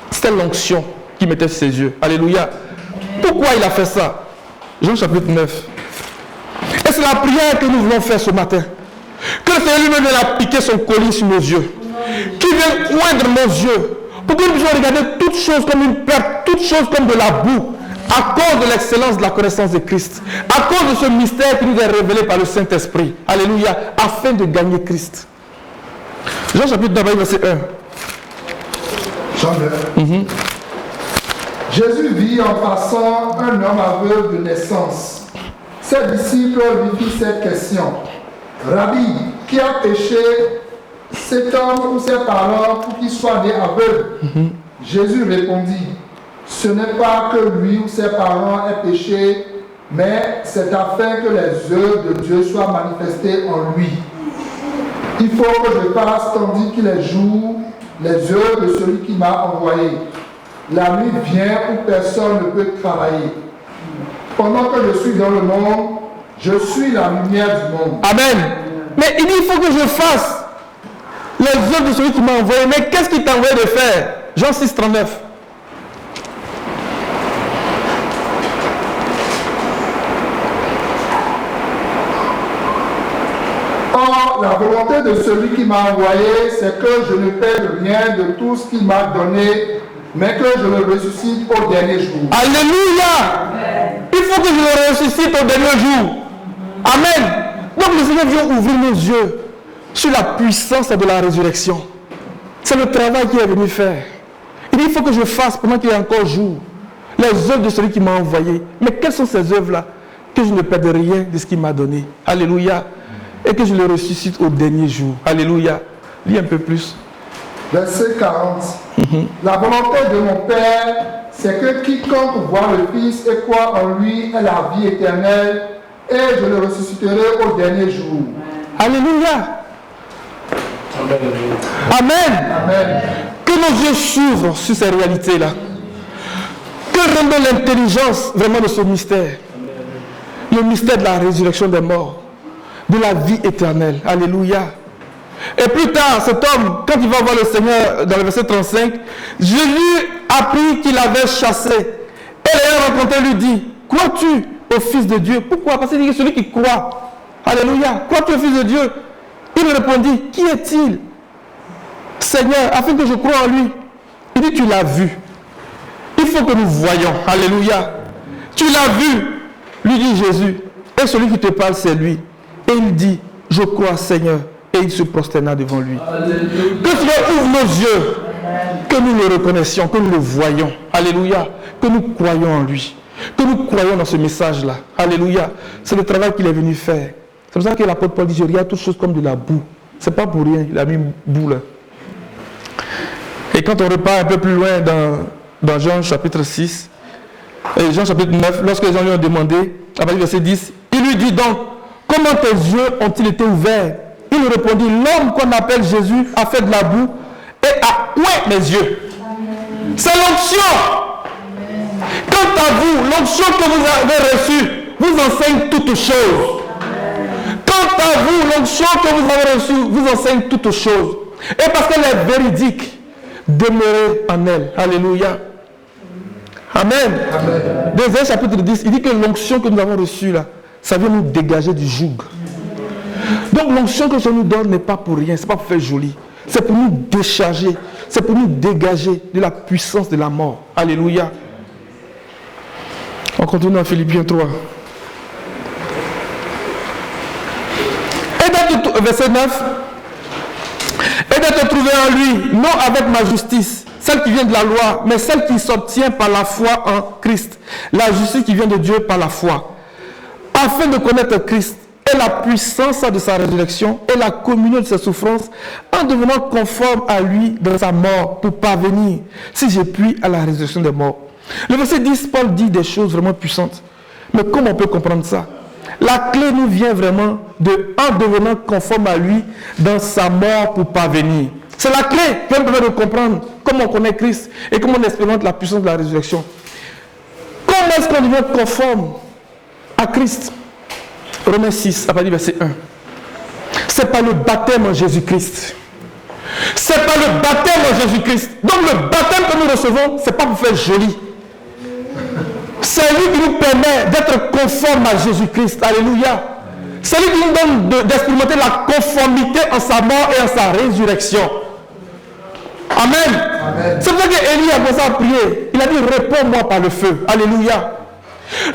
C'était l'onction qui mettait sur ses yeux. Alléluia. Pourquoi il a fait ça? Jean chapitre 9. Et c'est la prière que nous voulons faire ce matin. Que le Seigneur lui-même vienne appliquer son collier sur nos yeux. Qu'il vienne oindre nos yeux. Pour que nous puissions regarder toutes choses comme une perte, toutes choses comme de la boue. À cause de l'excellence de la connaissance de Christ. À cause de ce mystère qui nous est révélé par le Saint-Esprit. Alléluia. Afin de gagner Christ. Jean chapitre 9, verset 1. Jean 9. Jésus vit en passant un homme aveugle de naissance. Ses disciples lui firent cette question. Rabbi, qui a péché, cet homme ou ses parents pour qu'il soit né aveugle? Jésus répondit, ce n'est pas que lui ou ses parents aient péché, mais c'est afin que les œuvres de Dieu soient manifestées en lui. Il faut que je passe tandis qu'il est jour les œuvres de celui qui m'a envoyé. la nuit vient où personne ne peut travailler. Pendant que je suis dans le monde, je suis la lumière du monde. Amen. Mais il dit, il faut que je fasse les œuvres de celui qui m'a envoyé. Mais qu'est-ce qu'il t'a envoyé de faire? Jean 6, 39. Or, la volonté de celui qui m'a envoyé, c'est que je ne perde rien de tout ce qu'il m'a donné, mais que je le ressuscite au dernier jour. Alléluia. Il faut que je le ressuscite au dernier jour. Amen. Donc le Seigneur vient ouvrir nos yeux sur la puissance de la résurrection. C'est le travail qu'il est venu faire. Il dit, il faut que je fasse pendant qu'il y a encore jour les œuvres de celui qui m'a envoyé. Mais quelles sont ces œuvres-là? Que je ne perde rien de ce qu'il m'a donné. Alléluia. Et que je le ressuscite au dernier jour. Alléluia. Lis un peu plus. Verset 40. La volonté de mon Père, c'est que quiconque voit le Fils et croit en lui ait la vie éternelle, et je le ressusciterai au dernier jour. Alléluia. Amen. Amen. Que nos yeux s'ouvrent sur ces réalités-là. Que rendons l'intelligence vraiment de ce mystère. Le mystère de la résurrection des morts, de la vie éternelle. Alléluia. Et plus tard, cet homme, quand il va voir le Seigneur dans le verset 35, Jésus apprit qu'il avait chassé. Et l'ayant rencontré lui dit, crois-tu au Fils de Dieu? Pourquoi? Parce qu'il dit que celui qui croit. Alléluia. Crois-tu au Fils de Dieu? Il répondit, qui est-il? Seigneur, afin que je croie en lui. Il dit, tu l'as vu. Il faut que nous voyions. Alléluia. Tu l'as vu, lui dit Jésus. Et celui qui te parle, c'est lui. Et il dit, je crois, Seigneur. Et il se prosterna devant lui. Alléluia. Que Seigneur ouvre nos yeux. Que nous le reconnaissions, que nous le voyions. Alléluia. Que nous croyons en lui. Que nous croyons dans ce message-là. Alléluia. C'est le travail qu'il est venu faire. C'est pour ça que l'apôtre Paul dit, je regarde toutes choses comme de la boue. C'est pas pour rien, il a mis une boue là. Et quand on repart un peu plus loin dans Jean chapitre 6, et Jean chapitre 9, lorsque les gens lui ont demandé, à partir du verset 10, il lui dit donc, comment tes yeux ont-ils été ouverts? Il répondit, l'homme qu'on appelle Jésus a fait de la boue et a oué mes yeux. C'est l'onction. Quant à vous, l'onction que vous avez reçue vous enseigne toutes choses. Quant à vous, l'onction que vous avez reçue vous enseigne toutes choses. Et parce qu'elle est véridique, demeurez en elle. Alléluia. Amen. Amen. Dans Ésaïe chapitre 10, il dit que l'onction que nous avons reçue là, ça vient nous dégager du joug. Donc l'onction que je nous donne n'est pas pour rien, ce n'est pas pour faire joli. C'est pour nous décharger, c'est pour nous dégager de la puissance de la mort. Alléluia. On continue en Philippiens 3. Verset 9. Et d'être trouvé en lui, non avec ma justice, celle qui vient de la loi, mais celle qui s'obtient par la foi en Christ. La justice qui vient de Dieu par la foi. Afin de connaître Christ et la puissance de sa résurrection et la communion de ses souffrances, en devenant conforme à lui dans sa mort, pour parvenir, si j'ai pu, à la résurrection des morts. Le verset 10, Paul dit des choses vraiment puissantes. Mais comment on peut comprendre ça? La clé nous vient vraiment en devenant conforme à lui dans sa mort pour parvenir. C'est la clé qui va nous permettre de comprendre comment on connaît Christ et comment on expérimente la puissance de la résurrection. Comment est-ce qu'on devient conforme à Christ? Romains 6, à partir du verset 1. C'est par le baptême en Jésus-Christ. C'est par le baptême en Jésus-Christ. Donc le baptême que nous recevons, ce n'est pas pour faire joli. C'est lui qui nous permet d'être conforme à Jésus-Christ. Alléluia. C'est lui qui nous donne d'expérimenter la conformité en sa mort et en sa résurrection. Amen. Amen. C'est pour ça qu'Élie a commencé à prier. Il a dit, réponds-moi par le feu. Alléluia.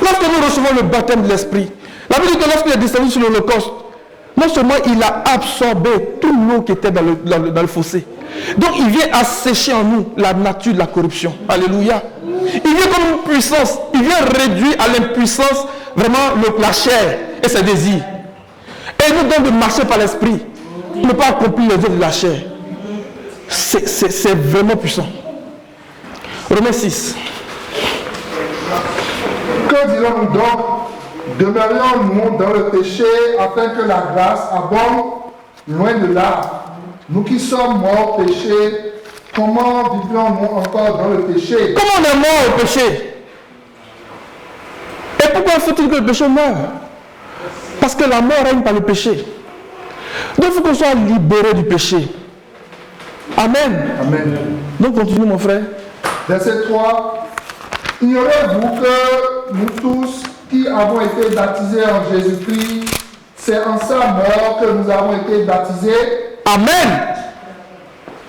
Lorsque nous recevons le baptême de l'Esprit, la Bible dit que lorsqu'il est descendu sur l'Holocauste, non seulement il a absorbé toute l'eau qui était dans le fossé, donc il vient assécher en nous la nature de la corruption. Alléluia. Il vient comme une puissance. Il vient réduire à l'impuissance vraiment la chair et ses désirs. Et il nous donne de marcher par l'esprit. Ne pas accomplir les œuvres de la chair. C'est vraiment puissant. Romains 6. Que dirons-nous donc? Demeurions-nous dans le péché afin que la grâce abonde? Loin de là. Nous qui sommes morts au péché, comment vivions-nous encore dans le péché? Comment on est mort au péché? Et pourquoi faut-il que le péché meure? Parce que la mort règne par le péché. Donc il faut qu'on soit libéré du péché. Amen. Amen. Donc continue mon frère. Verset 3. Ignorez-vous que nous tous qui avons été baptisés en Jésus-Christ, c'est en sa mort que nous avons été baptisés? Amen.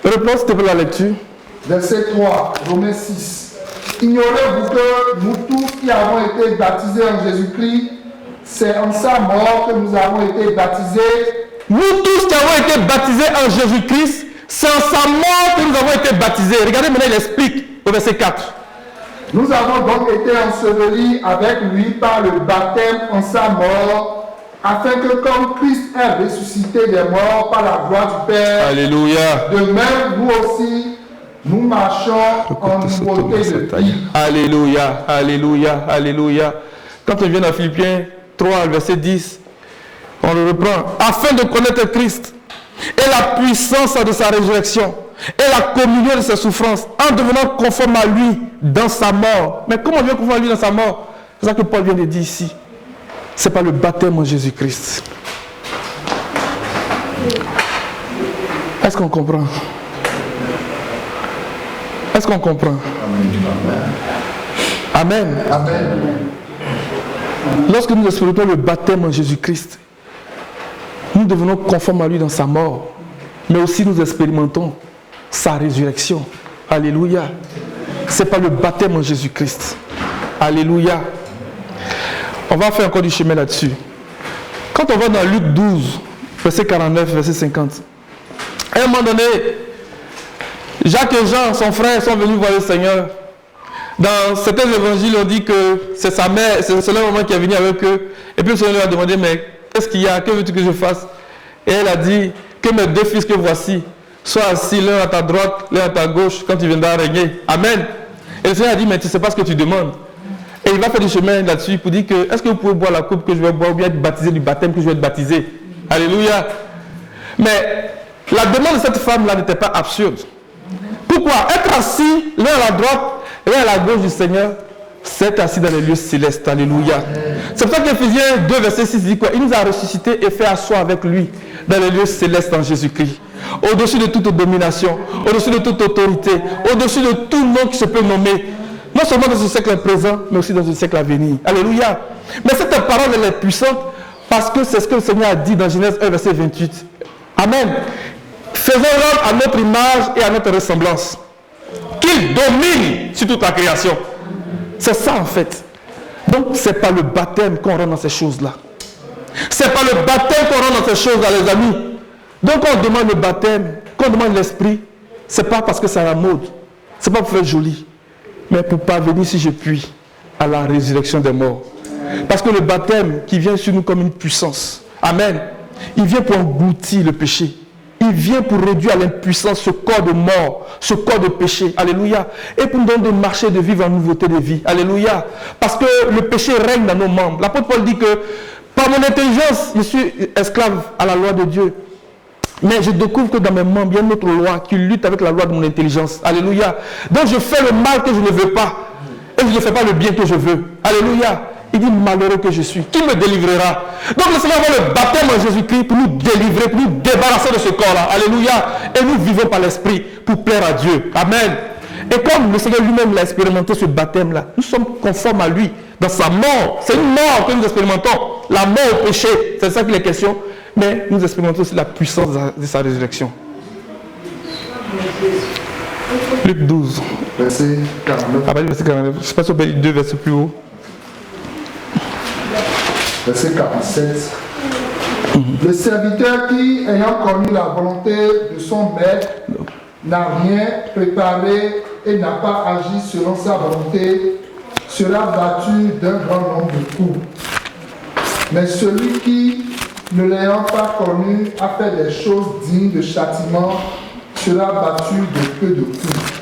Reprends s'il te plaît la lecture. Verset 3, Romains 6. Ignorez-vous que nous tous qui avons été baptisés en Jésus-Christ, c'est en sa mort que nous avons été baptisés? Nous tous qui avons été baptisés en Jésus-Christ, c'est en sa mort que nous avons été baptisés. Regardez maintenant, il explique au verset 4. Nous avons donc été ensevelis avec lui par le baptême en sa mort, afin que comme Christ est ressuscité des morts par la gloire du Père, Alléluia. de même nous aussi, nous marchons en nouveauté de vie. Alléluia, alléluia, alléluia. Quand on vient dans Philippiens 3, verset 10, on le reprend. Afin de connaître Christ et la puissance de sa résurrection et la communion de ses souffrances, en devenant conforme à lui dans sa mort. Mais comment on devient conforme à lui dans sa mort? C'est ça que Paul vient de dire ici. C'est par le baptême en Jésus-Christ. Est-ce qu'on comprend? Est-ce qu'on comprend? Amen. Amen. Lorsque nous expérimentons le baptême en Jésus-Christ, nous devenons conformes à lui dans sa mort, mais aussi nous expérimentons sa résurrection. Alléluia. C'est par le baptême en Jésus-Christ. Alléluia. On va faire encore du chemin là-dessus. Quand on va dans Luc 12, verset 49, verset 50, à un moment donné, Jacques et Jean, son frère, sont venus voir le Seigneur. Dans certains évangiles, on dit que c'est sa mère, c'est leur maman qui est venue avec eux. Et puis le Seigneur lui a demandé, mais qu'est-ce qu'il y a? Que veux-tu que je fasse? Et elle a dit, que mes deux fils que voici soient assis l'un à ta droite, l'un à ta gauche, quand tu viendras régner. Amen. Et le Seigneur a dit, mais tu ne sais pas ce que tu demandes. Et il va faire du chemin là-dessus pour dire que, est-ce que vous pouvez boire la coupe que je vais boire ou bien être baptisé du baptême que je vais être baptisé? Alléluia. Mais la demande de cette femme-là n'était pas absurde. Pourquoi? Être assis l'un à la droite, l'un à la gauche du Seigneur, c'est assis dans les lieux célestes. Alléluia. C'est pour ça qu'Éphésiens 2, verset 6 dit quoi? Il nous a ressuscités et fait asseoir avec lui dans les lieux célestes en Jésus-Christ. Au-dessus de toute domination, au-dessus de toute autorité, au-dessus de tout nom qui se peut nommer. Non seulement dans ce siècle présent, mais aussi dans ce siècle à venir. Alléluia. Mais cette parole, elle est puissante parce que c'est ce que le Seigneur a dit dans Genèse 1, verset 28. Amen. Faisons l'homme à notre image et à notre ressemblance. Qu'il domine sur toute la création. C'est ça en fait. Donc c'est par le baptême qu'on rentre dans ces choses-là. C'est par le baptême qu'on rentre dans ces choses-là, les amis. Donc quand on demande le baptême, quand on demande l'esprit, c'est pas parce que c'est à la mode. C'est pas pour faire joli. Mais pour parvenir, si je puis, à la résurrection des morts. Parce que le baptême qui vient sur nous comme une puissance. Amen. Il vient pour engloutir le péché. Il vient pour réduire à l'impuissance ce corps de mort, ce corps de péché. Alléluia. Et pour nous donner de marcher, de vivre en nouveauté de vie. Alléluia. Parce que le péché règne dans nos membres. L'apôtre Paul dit que par mon intelligence, je suis esclave à la loi de Dieu. Mais je découvre que dans mes membres, il y a une autre loi qui lutte avec la loi de mon intelligence. Alléluia. Donc je fais le mal que je ne veux pas. Et je ne fais pas le bien que je veux. Alléluia. Il dit malheureux que je suis. Qui me délivrera? Donc le Seigneur va le baptême en Jésus-Christ pour nous délivrer, pour nous débarrasser de ce corps-là. Alléluia. Et nous vivons par l'Esprit pour plaire à Dieu. Amen. Et comme le Seigneur lui-même l'a expérimenté ce baptême-là, nous sommes conformes à lui dans sa mort. C'est une mort que nous expérimentons. La mort au péché. C'est ça qu'il est question. Mais nous expérimentons aussi la puissance de sa résurrection. Luc 12. Verset 49. Ah, verset 49. Je ne sais pas si on peut lire deux versets plus haut. Verset 47. Le serviteur qui, ayant connu la volonté de son maître, n'a rien préparé et n'a pas agi selon sa volonté, sera battu d'un grand nombre de coups. Mais celui qui, ne l'ayant pas connu, a fait des choses dignes de châtiment, sera battu de peu de coups.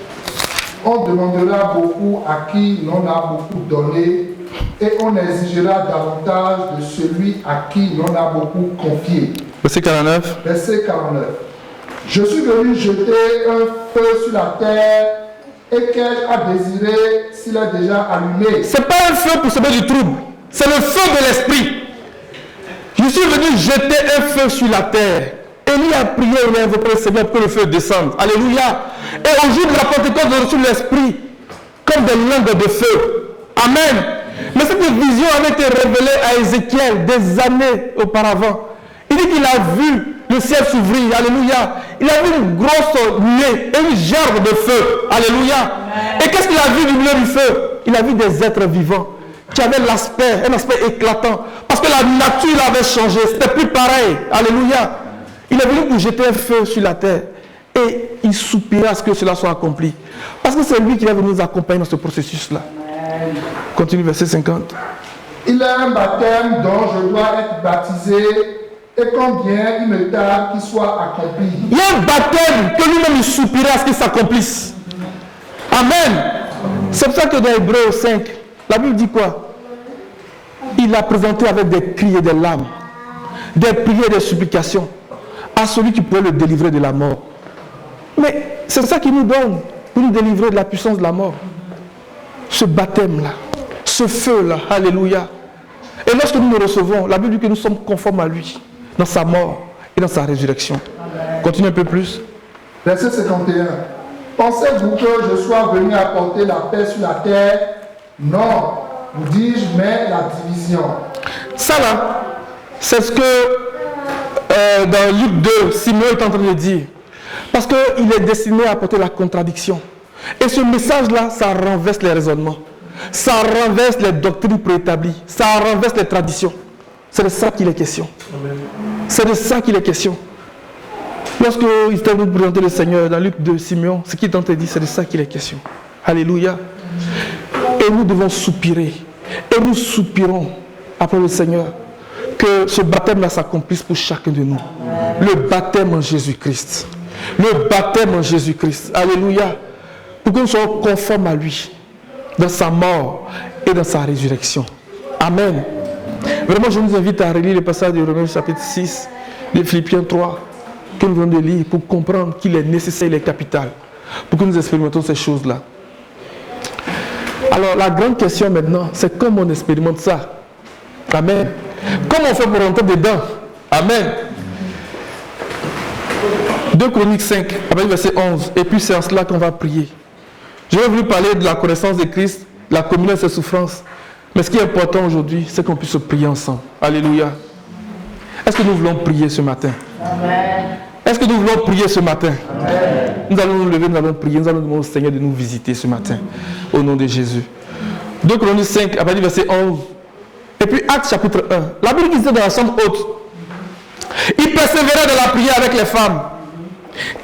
On demandera beaucoup à qui l'on a beaucoup donné, et on exigera davantage de celui à qui l'on a beaucoup confié. Verset 49. Verset 49. Je suis venu jeter un feu sur la terre et qu'elle a désiré s'il est déjà allumé. Ce n'est pas un feu pour semer du trouble, c'est le feu de l'esprit. Je suis venu jeter un feu sur la terre. Élie a prié, il a invoqué le Seigneur pour que le feu descende. Alléluia. Et au jour de la Pentecôte, j'ai reçu l'esprit comme des langues de feu. Amen. Mais cette vision avait été révélée à Ézéchiel des années auparavant. Il dit qu'il a vu le ciel s'ouvrir. Alléluia. Il a vu une grosse nuée et une gerbe de feu. Alléluia. Amen. Et qu'est-ce qu'il a vu du milieu du feu? Il a vu des êtres vivants qui avaient un aspect éclatant. Parce que la nature avait changé. C'était plus pareil. Alléluia. Il est venu pour jeter un feu sur la terre. Et il soupira à ce que cela soit accompli. Parce que c'est lui qui va venir nous accompagner dans ce processus-là. Continue, verset 50. Il a un baptême dont je dois être baptisé. Et combien il me tarde qu'il soit accompli. Il y a un baptême que lui-même il soupira à ce qu'il s'accomplisse. Amen. C'est pour ça que dans Hébreux 5, la Bible dit quoi? Il a présenté avec des cris et des larmes, des prières et des supplications à celui qui pourrait le délivrer de la mort. Mais c'est ça qu'il nous donne pour nous délivrer de la puissance de la mort. Ce baptême-là, ce feu-là, alléluia. Et lorsque nous le recevons, la Bible dit que nous sommes conformes à lui, dans sa mort et dans sa résurrection. Continue un peu plus. Verset 51. Pensez-vous que je sois venu apporter la paix sur la terre? Non, vous dis-je, mais la division. Ça là, c'est ce que dans Luc 2, Simon est en train de dire. Parce qu'il est destiné à apporter la contradiction. Et ce message-là, ça renverse les raisonnements. Ça renverse les doctrines préétablies. Ça renverse les traditions. C'est de ça qu'il est question. C'est de ça qu'il est question. Lorsque il était venu présenter le Seigneur dans Luc 2, Simeon, ce qu'il tente de dire, c'est de ça qu'il est question. Alléluia. Et nous devons soupirer. Et nous soupirons après le Seigneur que ce baptême-là s'accomplisse pour chacun de nous. Le baptême en Jésus-Christ. Le baptême en Jésus-Christ. Alléluia. Pour que nous soyons conformes à lui dans sa mort et dans sa résurrection. Amen. Vraiment, je vous invite à relire le passage de Romains chapitre 6, de Philippiens 3, que nous venons de lire pour comprendre qu'il est nécessaire, il est capital, pour que nous expérimentons ces choses-là. Alors, la grande question maintenant, c'est comment on expérimente ça. Amen. Comment on fait pour rentrer dedans? Amen. 2 Chroniques 5, après verset 11, et puis c'est en cela qu'on va prier. Je vais vous parler de la connaissance de Christ, la communion de ses souffrances. Mais ce qui est important aujourd'hui, c'est qu'on puisse prier ensemble. Alléluia. Est-ce que nous voulons prier ce matin? Amen. Est-ce que nous voulons prier ce matin? Amen. Nous allons nous lever, nous allons prier, nous allons demander au Seigneur de nous visiter ce matin. Au nom de Jésus. 2 Chroniques 5, à partir du verset 11. Et puis Actes chapitre 1. La Bible disait dans la chambre haute. Il persévérait dans la prière avec les femmes.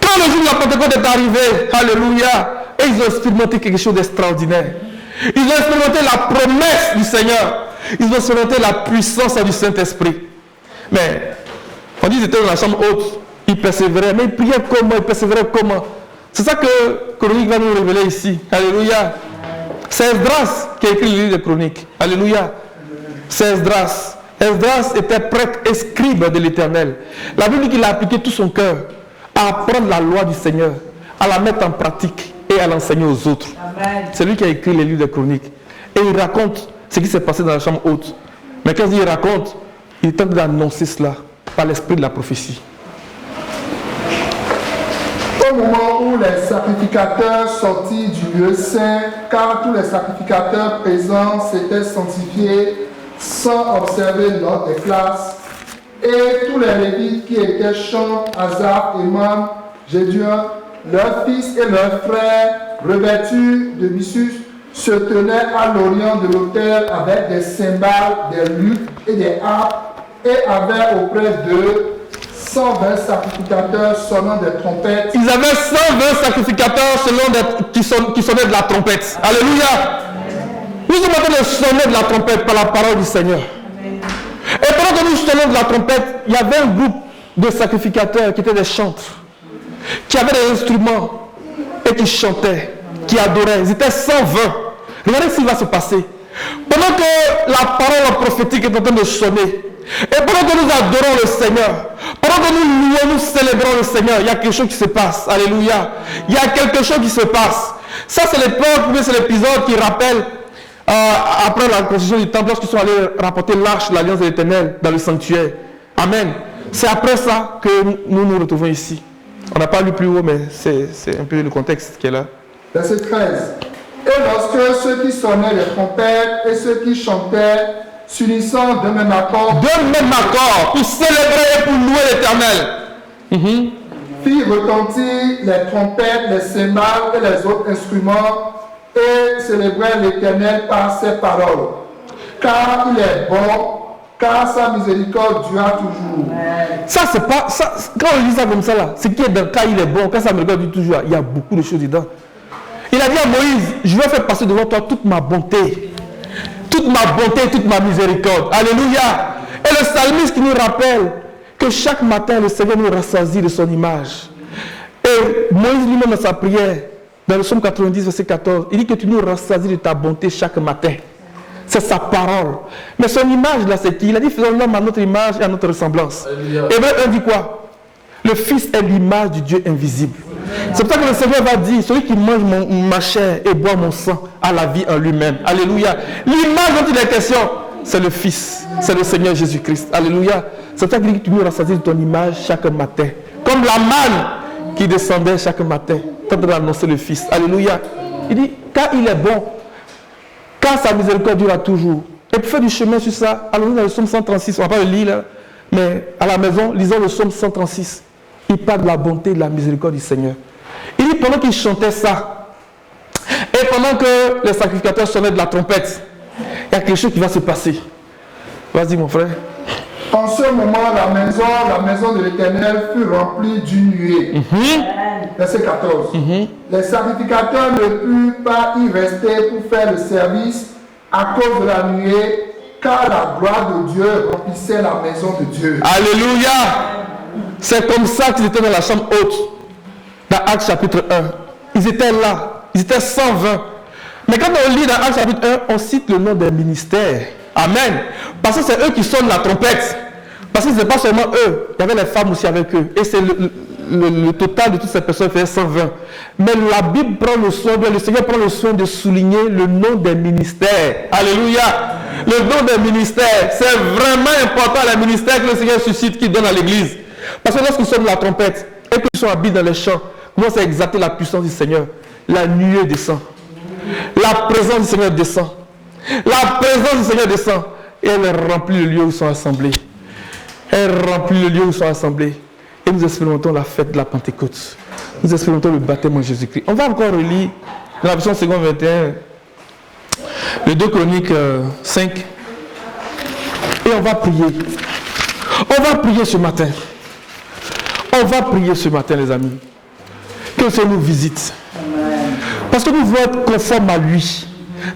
Quand le jour de la Pentecôte est arrivé, alléluia, et ils ont expérimenté quelque chose d'extraordinaire. Ils ont expérimenté la promesse du Seigneur. Ils ont expérimenté la puissance du Saint-Esprit. Mais, on dit qu'ils étaient dans la chambre haute. Ils persévéraient. Mais ils priaient comment? Ils persévéraient comment? C'est ça que Chronique va nous révéler ici. Alléluia. C'est Esdras qui a écrit le livre des Chroniques. Alléluia. C'est Esdras. Esdras était prêtre et scribe de l'Éternel. La Bible dit qu'il a appliqué tout son cœur à apprendre la loi du Seigneur, à la mettre en pratique et à l'enseigner aux autres. C'est lui qui a écrit les livres des Chroniques. Et il raconte ce qui s'est passé dans la chambre haute. Mais quand il raconte, il tente d'annoncer cela par l'esprit de la prophétie. Au moment où les sacrificateurs sortirent du lieu saint, car tous les sacrificateurs présents s'étaient sanctifiés sans observer l'ordre des classes, et tous les Lévites qui étaient chants, Asaph, Éman, Jéduin, leurs fils et leurs frères, revêtus de byssus, se tenaient à l'orient de l'autel avec des cymbales, des luttes et des harpes, et avaient auprès d'eux 120 sacrificateurs sonnant des trompettes. Ils avaient 120 sacrificateurs qui sonnaient de la trompette. Alléluia. Nous sommes en train de sonner de la trompette par la parole du Seigneur. Et pendant que nous sonnons de la trompette, il y avait un groupe de sacrificateurs qui étaient des chantres, qui avaient des instruments et qui chantaient, qui adoraient. Ils étaient 120. Regardez ce qui va se passer. Pendant que la parole prophétique est en train de sonner, et pendant que nous adorons le Seigneur, Pendant que nous louons, nous célébrons le Seigneur, il y a quelque chose qui se passe. Alléluia. Il y a quelque chose qui se passe. Ça, c'est l'époque, mais c'est l'épisode qui rappelle, après la construction du temple, lorsqu'ils sont allés rapporter l'arche de l'Alliance de l'Éternel dans le sanctuaire. Amen. C'est après ça que nous nous retrouvons ici. On n'a pas lu plus haut, mais c'est un peu le contexte qui est là. Verset 13. Et lorsque ceux qui sonnaient les trompettes et ceux qui chantaient, s'unissant d'un même accord, pour célébrer et pour louer l'Éternel, firent retentir les trompettes, les cymbales et les autres instruments et célébrèrent l'Éternel par ses paroles. Car il est bon, car sa miséricorde durera toujours. Ça, c'est pas. Ça, quand on lit ça comme ça, là, c'est qui est dans le cas, il est bon, quand ça me regarde toujours, il y a beaucoup de choses dedans. Il a dit à Moïse, je vais faire passer devant toi toute ma bonté, toute ma miséricorde. Alléluia. Et le psalmiste qui nous rappelle que chaque matin, le Seigneur nous rassasie de son image. Et Moïse lui-même dans sa prière, dans le psaume 90, verset 14, il dit que tu nous rassasies de ta bonté chaque matin. C'est sa parole. Mais son image là, c'est qui? Il a dit faisons l'homme à notre image et à notre ressemblance. Hébreu 1 dit quoi? Le Fils est l'image du Dieu invisible. C'est pour ça que le Seigneur va dire, celui qui mange ma chair et boit mon sang a la vie en lui-même. Alléluia. L'image dont il est question, c'est le Fils, c'est le Seigneur Jésus-Christ. Alléluia. C'est pour ça qu'il dit que tu nous rassasies de ton image chaque matin. Comme la manne qui descendait chaque matin, quand on a annoncé le Fils. Alléluia. Il dit, car il est bon, car sa miséricorde durera toujours. Et pour faire du chemin sur ça, allons-nous dans le psaume 136, on ne va pas le lire là, mais à la maison, lisons le psaume 136. Il parle de la bonté et de la miséricorde du Seigneur. Il dit, pendant qu'il chantait ça, et pendant que les sacrificateurs sonnaient de la trompette, il y a quelque chose qui va se passer. Vas-y mon frère. En ce moment, la maison de l'Éternel fut remplie d'une nuée. Verset 14. Les sacrificateurs ne purent pas y rester pour faire le service à cause de la nuée, car la gloire de Dieu remplissait la maison de Dieu. Alléluia. C'est comme ça qu'ils étaient dans la chambre haute, dans Actes chapitre 1. Ils étaient là, ils étaient 120. Mais quand on lit dans Actes chapitre 1, on cite le nom des ministères. Amen. Parce que c'est eux qui sonnent la trompette. Parce que ce n'est pas seulement eux, il y avait les femmes aussi avec eux. Et c'est le total de toutes ces personnes fait 120. Mais la Bible prend le soin, le Seigneur prend le soin de souligner le nom des ministères. Alléluia. Le nom des ministères, c'est vraiment important, les ministères que le Seigneur suscite, qu'il donne à l'église. Parce que lorsqu'ils sonnent la trompette et qu'ils sont habités dans les champs, commence à exalter la puissance du Seigneur. La nuée descend. La présence du Seigneur descend. La présence du Seigneur descend. Et elle remplit le lieu où ils sont assemblés. Elle remplit le lieu où ils sont assemblés. Et nous expérimentons la fête de la Pentecôte. Nous expérimentons le baptême en Jésus-Christ. On va encore relire dans la version 2 21, le 2 Chroniques 5. Et on va prier. On va prier ce matin. On va prier ce matin, les amis. Que le Seigneur nous visite. Parce que nous voulons être conformes à lui,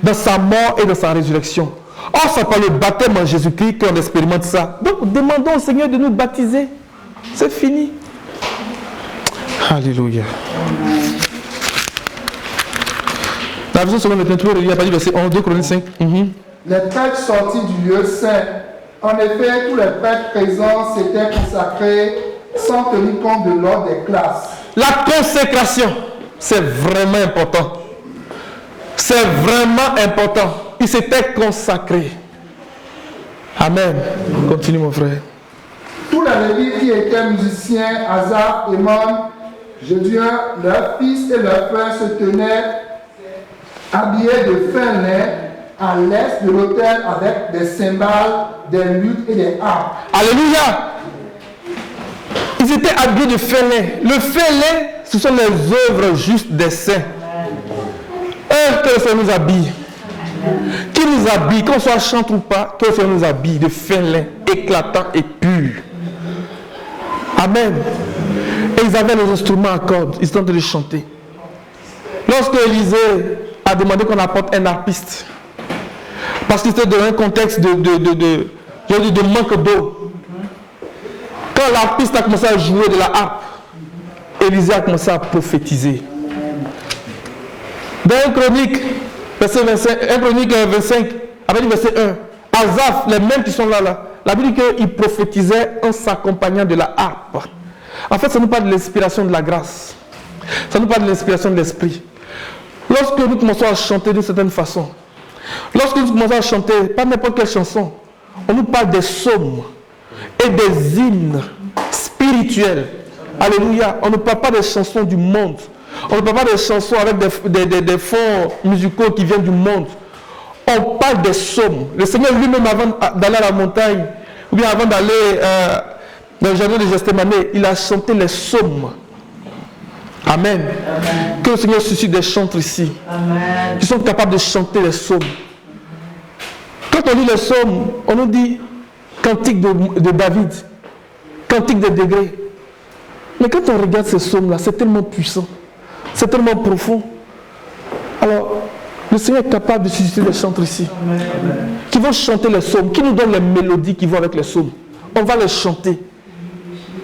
dans sa mort et dans sa résurrection. Or, c'est par le baptême en Jésus-Christ qu'on expérimente ça. Donc, demandons au Seigneur de nous baptiser. C'est fini. Alléluia. La version seconde maintenant, il y a pas dit verset 11, 2 Chroniques 5. Les prêtres sortis du lieu saint. En effet, tous les prêtres présents s'étaient consacrés sans tenir compte de l'ordre des classes. La consécration, c'est vraiment important. C'est vraiment important. Ils s'étaient consacrés. Amen. Continue mon frère. Tous les Lévites qui étaient musiciens, Asaph, Émon, Jéduin, leurs fils et leurs frères se tenaient habillés de fin lin à l'est de l'autel avec des cymbales, des luttes et des harpes. Alléluia. Ils étaient habillés de fin lin. Le fin lin, ce sont les œuvres justes des saints. Que le Seigneur nous habille. Qui nous habille, qu'on soit chante ou pas, que le Seigneur nous habille de fin lin, éclatant et pur. Amen. Et ils avaient les instruments à cordes, ils étaient en train de chanter. Lorsque Élisée a demandé qu'on apporte un harpiste, parce qu'il était dans un contexte de manque d'eau. Quand l'arpiste a commencé à jouer de la harpe, Élisée a commencé à prophétiser. Dans 1 Chronique, verset 25, 1 Chronique 25, avec le verset 1, Asaph, les mêmes qui sont là, La Bible dit qu'il prophétisait en s'accompagnant de la harpe. En fait, ça nous parle de l'inspiration de la grâce. Ça nous parle de l'inspiration de l'esprit. Lorsque nous commençons à chanter d'une certaine façon, lorsque nous commençons à chanter, pas n'importe quelle chanson, on nous parle des psaumes et des hymnes spirituels. Alléluia. On ne parle pas des chansons du monde. On ne parle pas des chansons avec des fonds musicaux qui viennent du monde. On parle des psaumes. Le Seigneur lui-même, avant d'aller à la montagne, ou bien avant d'aller dans le jardin de Gethsémane, il a chanté les psaumes. Amen. Amen. Que le Seigneur suscite des chantres ici. Amen. Qui sont capables de chanter les psaumes. Quand on lit les psaumes, on nous dit cantique de David, cantique des degrés. Mais quand on regarde ces psaumes-là, c'est tellement puissant, c'est tellement profond. Alors, le Seigneur est capable de susciter des chantres ici. Amen. Qui vont chanter les psaumes, qui nous donnent les mélodies qui vont avec les psaumes. On va les chanter.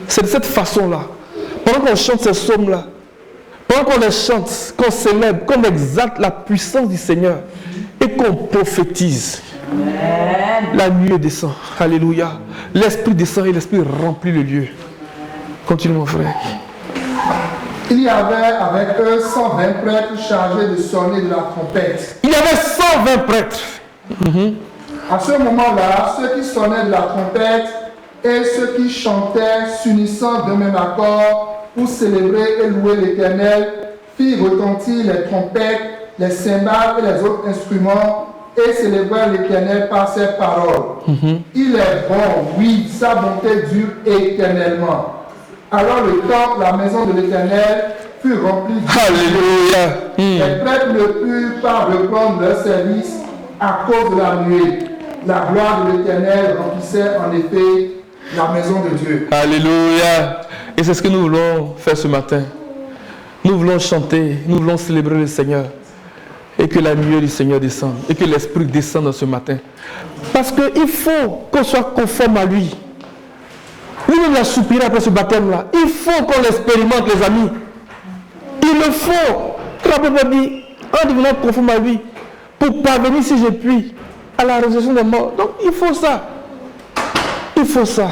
C'est de cette façon-là. Pendant qu'on chante ces psaumes-là, pendant qu'on les chante, qu'on célèbre, qu'on exalte la puissance du Seigneur et qu'on prophétise, amen, la nuée descend. Alléluia. L'Esprit descend et l'Esprit remplit le lieu. Continue mon frère. Il y avait avec eux 120 prêtres chargés de sonner de la trompette. Il y avait 120 prêtres. À ce moment-là, ceux qui sonnaient de la trompette et ceux qui chantaient s'unissant d'un même accord pour célébrer et louer l'Éternel, firent retentir les trompettes, les cymbales et les autres instruments et célébrèrent l'Éternel par ses paroles. Il est bon, oui, sa bonté dure éternellement. Alors le temple, la maison de l'Éternel, fut rempli Alléluia. Les prêtres ne purent pas reprendre leur service à cause de la nuée. La gloire de l'Éternel remplissait en effet la maison de Dieu. Alléluia. Et c'est ce que nous voulons faire ce matin. Nous voulons chanter, nous voulons célébrer le Seigneur. Et que la nuée du Seigneur descende. Et que l'Esprit descende ce matin. Parce qu'il faut qu'on soit conforme à lui. Lui-même a soupiré après ce baptême-là. Il faut qu'on l'expérimente, les amis. Il le faut. La Bible dit, en devenant conforme à lui, pour parvenir, si je puis, à la résurrection des morts. Donc, il faut ça. Il faut ça.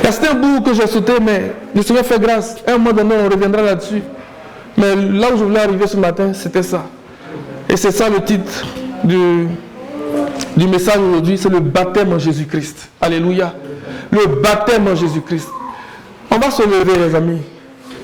C'est un bout que j'ai sauté, mais le Seigneur fait grâce. Un moment donné, on reviendra là-dessus. Mais là où je voulais arriver ce matin, c'était ça. Et c'est ça le titre du message aujourd'hui, c'est le baptême en Jésus-Christ. Alléluia. Le baptême en Jésus-Christ. On va se lever, les amis.